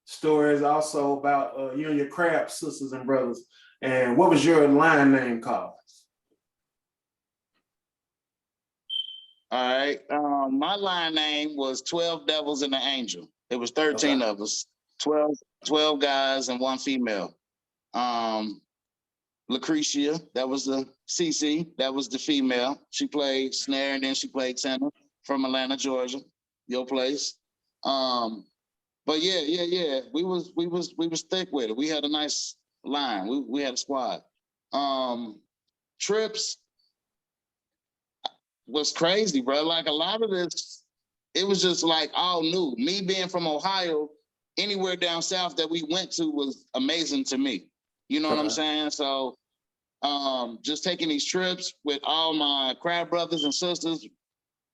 stories also about you and your crab sisters and brothers. And what was your line name called? All right. My line name was 12 Devils and an Angel. It was 13 of us, 12 guys and one female. Lucretia, that was the CC, that was the female. She played snare and then she played tenor from Atlanta, Georgia, your place. But yeah. We was thick with it. We had a nice line. We had a squad. Trips was crazy, bro. Like a lot of this, it was just like all new. Me being from Ohio, anywhere down south that we went to was amazing to me. You know what I'm saying? So just taking these trips with all my crab brothers and sisters,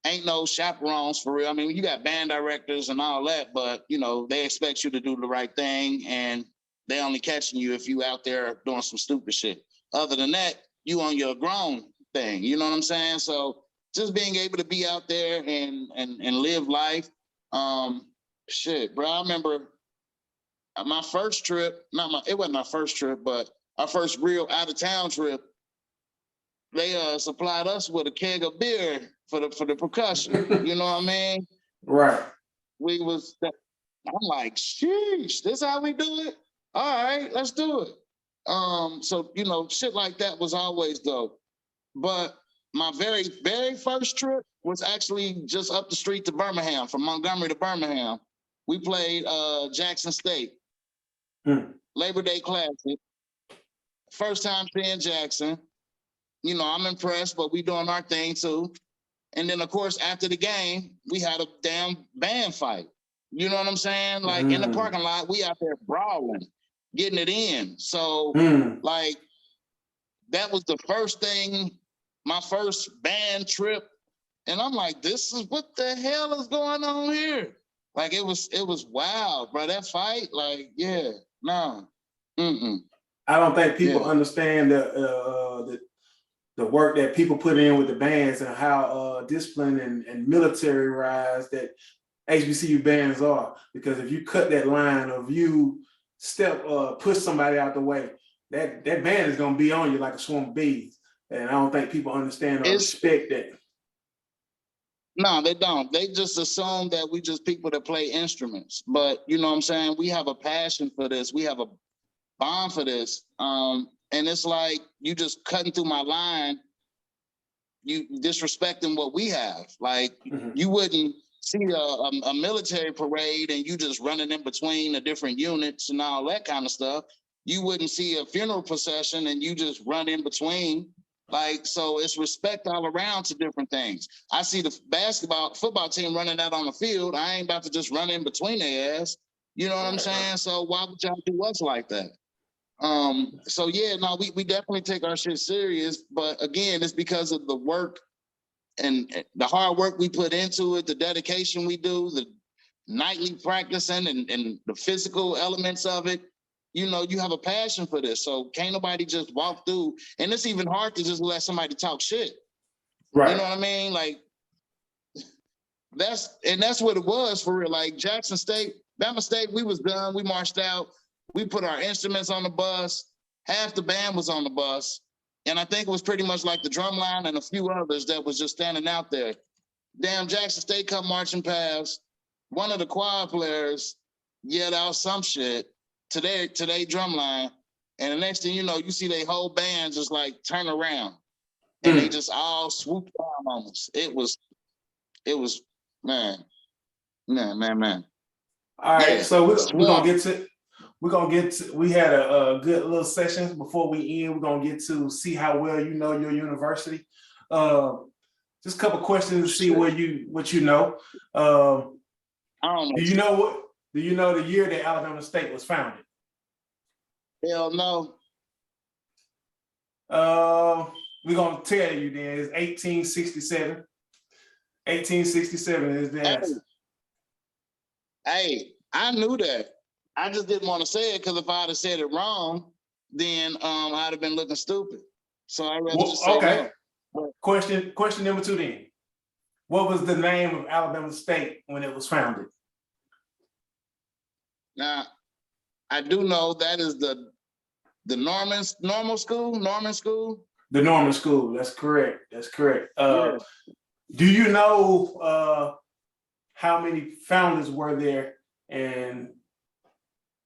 ain't no chaperones for real. I mean, you got band directors and all that, but you know, they expect you to do the right thing and they only catching you if you out there doing some stupid shit. Other than that, you on your grown thing. You know what I'm saying? So just being able to be out there and live life. Shit, bro. I remember my first trip, it wasn't my first trip, but our first real out of town trip, they supplied us with a keg of beer for the percussion. You know what I mean? Right. I'm like, sheesh, this how we do it? All right, let's do it. So, you know, shit like that was always dope. But my very, very first trip was actually just up the street to Birmingham, from Montgomery to Birmingham. We played Jackson State. Labor Day Classic. First time seeing Jackson. You know, I'm impressed, but we doing our thing too. And then, of course, after the game, we had a damn band fight. You know what I'm saying? Like in the parking lot, we out there brawling, getting it in. So, like, that was the first thing, my first band trip. And I'm like, this is what the hell is going on here? Like, it was wild, bro. That fight, like, yeah, no. I don't think people understand the work that people put in with the bands and how disciplined and militarized that HBCU bands are. Because if you cut that line of you push somebody out the way, that band is gonna be on you like a swarm of bees. And I don't think people understand or respect that. No, they don't. They just assume that we just people that play instruments. But you know what I'm saying? We have a passion for this. We have a bond for this. And it's like you just cutting through my line, you disrespecting what we have. Like you wouldn't see a military parade and you just running in between the different units and all that kind of stuff. You wouldn't see a funeral procession and you just run in between. Like, so it's respect all around to different things. I see the football team running out on the field. I ain't about to just run in between their ass. You know what I'm saying? So why would y'all do us like that? So yeah, no, we definitely take our shit serious, but again, it's because of the work and the hard work we put into it, the dedication we do, the nightly practicing and the physical elements of it. You know, you have a passion for this, so can't nobody just walk through. And it's even hard to just let somebody talk shit. Right. You know what I mean? Like that's what it was for real. Like Jackson State, Bama State, we was done. We marched out. We put our instruments on the bus. Half the band was on the bus. And I think it was pretty much like the drum line and a few others that was just standing out there. Damn, Jackson State come marching past. One of the choir players yelled out some shit to their drum line. And the next thing you know, you see their whole band just like turn around. And they just all swooped down on us. It was, man. All right, so we're gonna get to we had a good little session before we end. We're gonna get to see how well you know your university. Just a couple questions to see what you know. I don't know. Do you know the year that Alabama State was founded? Hell no. We're gonna tell you then. It's 1867. 1867 is the answer. Hey, I knew that. I just didn't want to say it because if I'd have said it wrong, then I'd have been looking stupid. So I rather just say okay. No. Question number 2 then. What was the name of Alabama State when it was founded? Now, I do know that is the Norman School. The Norman School. That's correct. Yeah. Do you know how many founders were there? And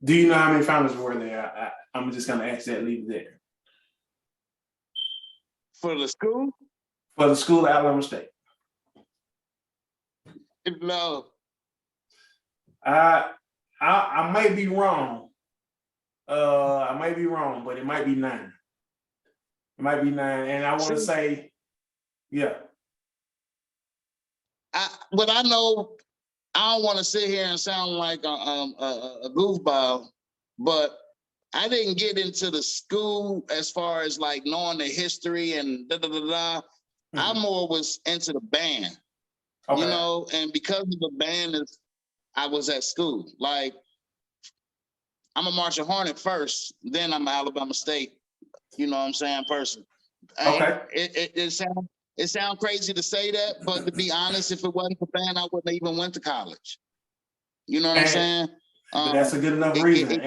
do you know how many founders were there? I'm just gonna ask that, leave it there. For the school? For the school of Alabama State. No. I may be wrong. I might be wrong, but it might be 9. It might be 9, and I want to say, yeah. But I know I don't want to sit here and sound like a goofball, but I didn't get into the school as far as like knowing the history and da da da da. I more was into the band, you know, and because of the band, I was at school. Like I'm a Marching Hornet first, then I'm an Alabama State. You know what I'm saying, person. Okay. It sounds crazy to say that, but to be honest, if it wasn't for band, I wouldn't have even went to college. You know what I'm saying? But that's a good enough reason.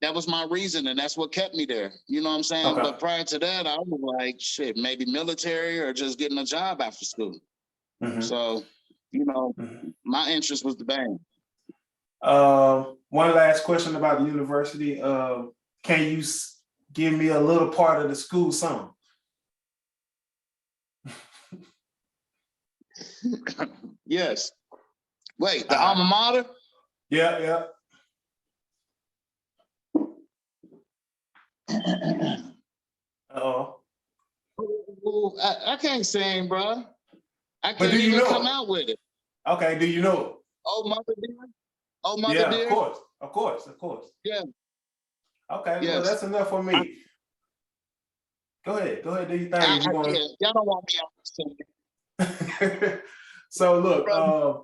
That was my reason, and that's what kept me there. You know what I'm saying? Okay. But prior to that, I was like, shit, maybe military or just getting a job after school. So, you know, my interest was the band. One last question about the university. Can you give me a little part of the school song? Yes. Wait, the alma mater? Yeah. Uh-oh. I can't sing, bro. I But do can't you even know come it? out with it. Okay, do you know it? Oh, mother dear. Oh, mother Yeah, of dear. course, of course, of course. Yeah. Okay, well, Yes. that's enough for me. Go ahead, do your thing if you want Yeah. Y'all don't want me out singing. to. So look, Brother.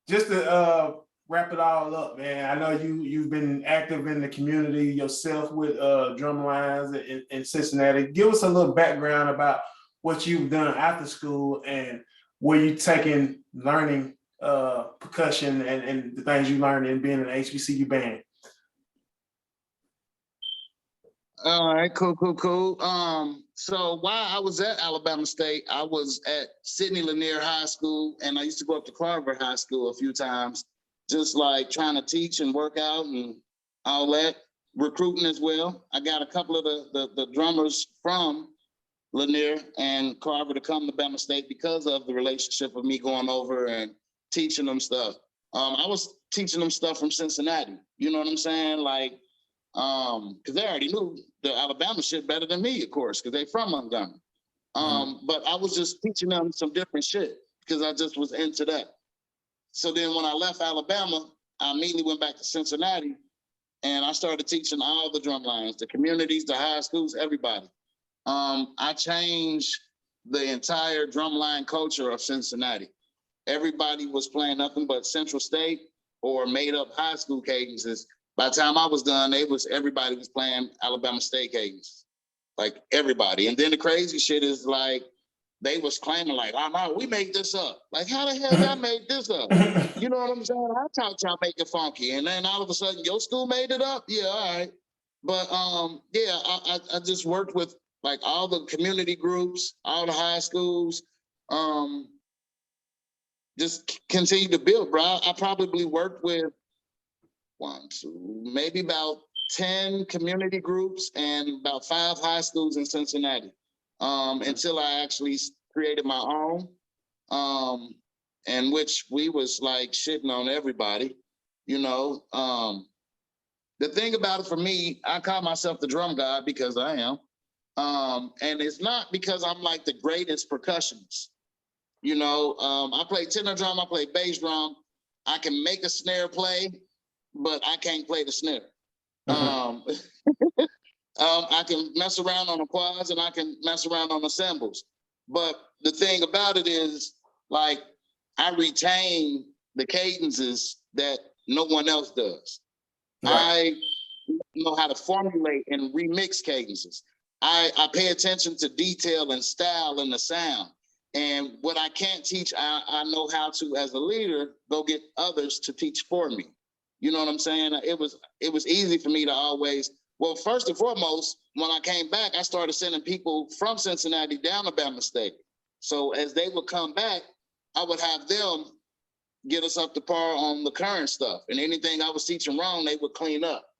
just to wrap it all up, man. I know you've been active in the community yourself with drum lines in Cincinnati. Give us a little background about what you've done after school and where you taking learning percussion and the things you learned in being in an HBCU band. All right, cool. So while I was at Alabama State, I was at Sidney Lanier High School, and I used to go up to Carver High School a few times, just like trying to teach and work out and all that, recruiting as well. I got a couple of the drummers from Lanier and Carver to come to Bama State because of the relationship of me going over and teaching them stuff. I was teaching them stuff from Cincinnati. You know what I'm saying? Like, because they already knew the Alabama shit better than me, of course, because they from Montgomery. But I was just teaching them some different shit because I just was into that. So then when I left Alabama, I immediately went back to Cincinnati and I started teaching all the drum lines, the communities, the high schools, everybody. I changed the entire drumline culture of Cincinnati. Everybody was playing nothing but Central State or made up high school cadences. By the time I was done, everybody was playing Alabama State cadences, like everybody. And then the crazy shit is like they was claiming like, "Oh no, we made this up." Like, how the hell y'all made this up? You know what I'm saying? I taught y'all make it funky, and then all of a sudden your school made it up. Yeah, all right. But yeah, I just worked with like all the community groups, all the high schools. Just continue to build, bro. I probably worked with 1, 2, maybe about 10 community groups and about 5 high schools in Cincinnati, until I actually created my own, in which we was like shitting on everybody, you know. The thing about it for me, I call myself the drum god because I am. And it's not because I'm like the greatest percussionist. You know, I play tenor drum, I play bass drum. I can make a snare play, but I can't play the snare. I can mess around on the quads and I can mess around on the cymbals. But the thing about it is, like, I retain the cadences that no one else does. Right. I know how to formulate and remix cadences. I pay attention to detail and style in the sound. And what I can't teach, I know how to, as a leader, go get others to teach for me. You know what I'm saying? It was easy for me to always, well, first and foremost, when I came back, I started sending people from Cincinnati down to Bama State. So as they would come back, I would have them get us up to par on the current stuff. And anything I was teaching wrong, they would clean up,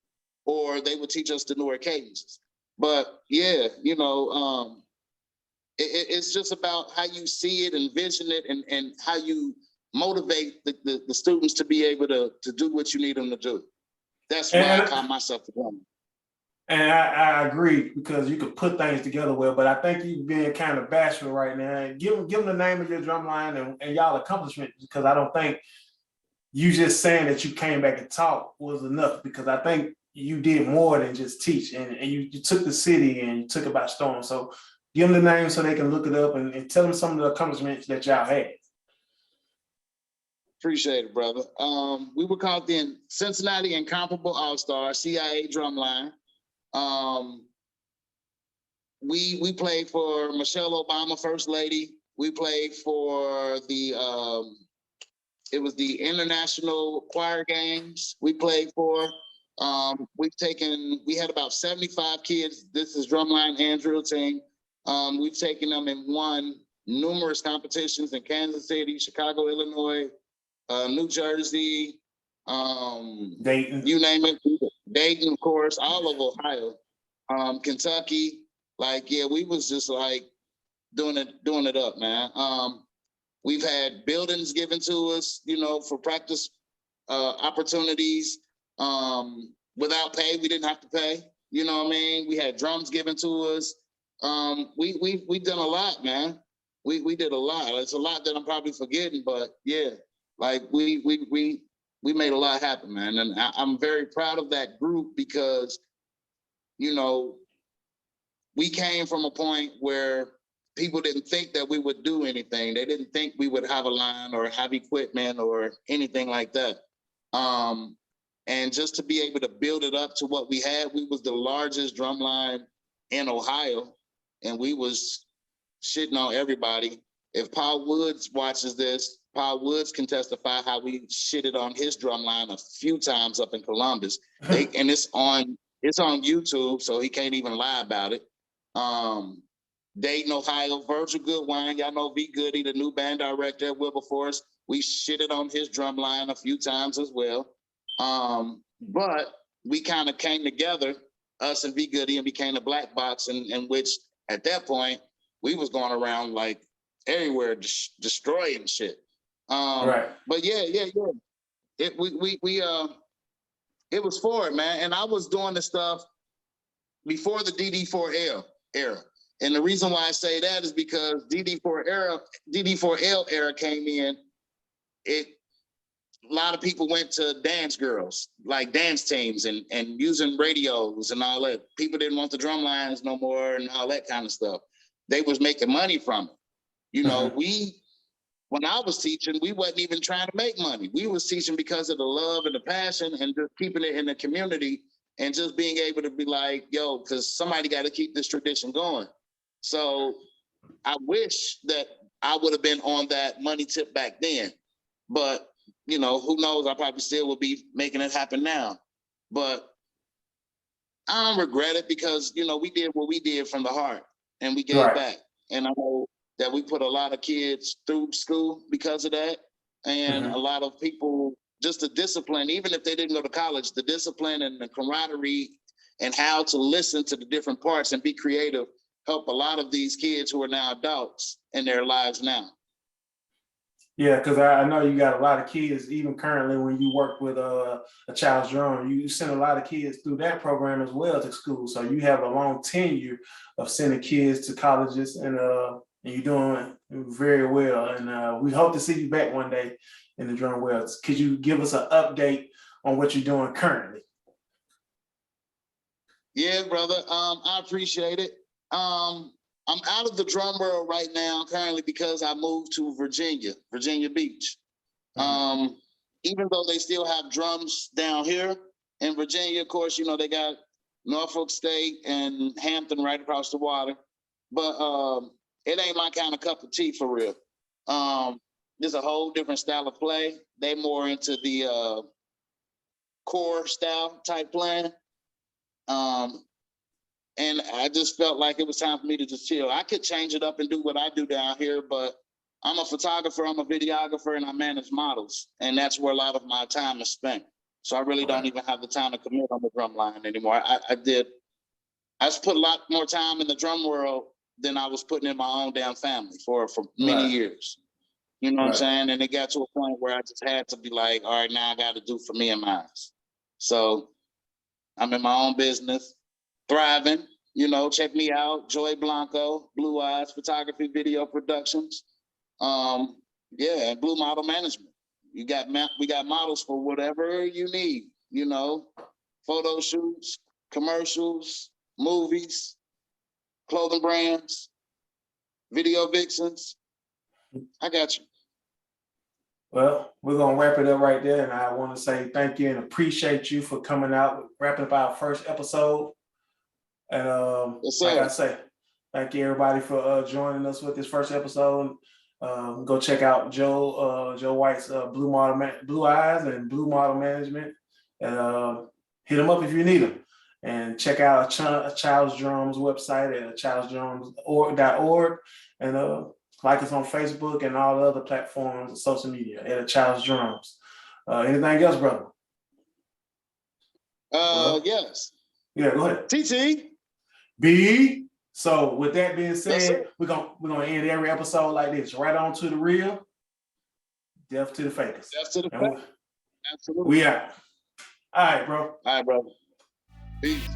or they would teach us the newer cadences. But yeah, you know, it's just about how you see it, envision it, and how you motivate the students to be able to do what you need them to do. That's why I call myself the drummer. And I agree, because you could put things together well, but I think you're being kind of bashful right now. Give them the name of your drum line and y'all accomplishments, because I don't think you just saying that you came back and taught was enough, because I think you did more than just teach, and you took the city and you took it by storm. So give them the name so they can look it up and tell them some of the accomplishments that y'all had. Appreciate it, brother. We were called the Cincinnati Incomparable All-Star, CIA Drumline. We played for Michelle Obama, First Lady. We played for it was the International Choir Games we played for. We had about 75 kids. This is drumline and drill team. We've taken them and won numerous competitions in Kansas City, Chicago, Illinois, New Jersey, Dayton, you name it. Dayton, of course, all of Ohio, Kentucky. Like, yeah, we was just like doing it up, man. We've had buildings given to us, you know, for practice opportunities without pay. We didn't have to pay. You know what I mean? We had drums given to us. We done a lot, man. We did a lot. It's a lot that I'm probably forgetting, but yeah, like we made a lot happen, man. And I'm very proud of that group because, you know, we came from a point where people didn't think that we would do anything. They didn't think we would have a line or have equipment or anything like that. And just to be able to build it up to what we had, we was the largest drum line in Ohio, and we was shitting on everybody. If Paul Woods watches this, Paul Woods can testify how we shitted on his drum line a few times up in Columbus. And it's on YouTube, so he can't even lie about it. Dayton, Ohio, Virgil Goodwine, y'all know V Goody, the new band director at Wilberforce. We shitted on his drum line a few times as well. But we kind of came together, us and V Goody, and became a black box, in which at that point we was going around like everywhere destroying shit. Right. But yeah. It was forward, man. And I was doing the stuff before the DD4L era. And the reason why I say that is because DD4L era came in. A lot of people went to dance girls, like dance teams and using radios and all that. People didn't want the drum lines no more and all that kind of stuff. They was making money from it. You know, when I was teaching, we wasn't even trying to make money. We was teaching because of the love and the passion and just keeping it in the community and just being able to be like, yo, because somebody got to keep this tradition going. So I wish that I would have been on that money tip back then. But you know, who knows? I probably still would be making it happen now. But I don't regret it because, you know, we did what we did from the heart and we gave back. And I know that we put a lot of kids through school because of that. And a lot of people, just the discipline, even if they didn't go to college, the discipline and the camaraderie and how to listen to the different parts and be creative help a lot of these kids who are now adults in their lives now. Yeah, because I know you got a lot of kids, even currently when you work with a child's drum, you send a lot of kids through that program as well to school. So you have a long tenure of sending kids to colleges, and you're doing very well. And we hope to see you back one day in the drum world. Could you give us an update on what you're doing currently? Yeah, brother. I appreciate it. I'm out of the drum world right now currently because I moved to Virginia Beach. Even though they still have drums down here in Virginia, of course, you know, they got Norfolk State and Hampton right across the water. But it ain't my kind of cup of tea for real. There's a whole different style of play. They more into the core style type playing. And I just felt like it was time for me to just chill. I could change it up and do what I do down here, but I'm a photographer, I'm a videographer, and I manage models. And that's where a lot of my time is spent. So I really don't even have the time to commit on the drum line anymore. I just put a lot more time in the drum world than I was putting in my own damn family for many years. You know what I'm saying? And it got to a point where I just had to be like, all right, now I got to do for me and mine. So I'm in my own business. Thriving, you know, check me out, Joy Blanco, Blue Eyes Photography Video Productions. And Blue Model Management. We got models for whatever you need, you know, photo shoots, commercials, movies, clothing brands, video vixens. I got you. Well, we're going to wrap it up right there. And I want to say thank you and appreciate you for coming out, wrapping up our first episode. And like I say, thank you everybody for joining us with this first episode. Go check out Joe White's Blue Eyes and Blue Model Management, and hit them up if you need them. And check out Child's Drums website at childsdrums.org, and like us on Facebook and all the other platforms and social media at Child's Drums. Anything else, brother? Yes. Yeah, go ahead. TT. B. So with that being said, we're gonna end every episode like this. Right on to the real, death to the fakers. Death to the fakers. Absolutely. We out. All right, bro. All right, brother. Peace.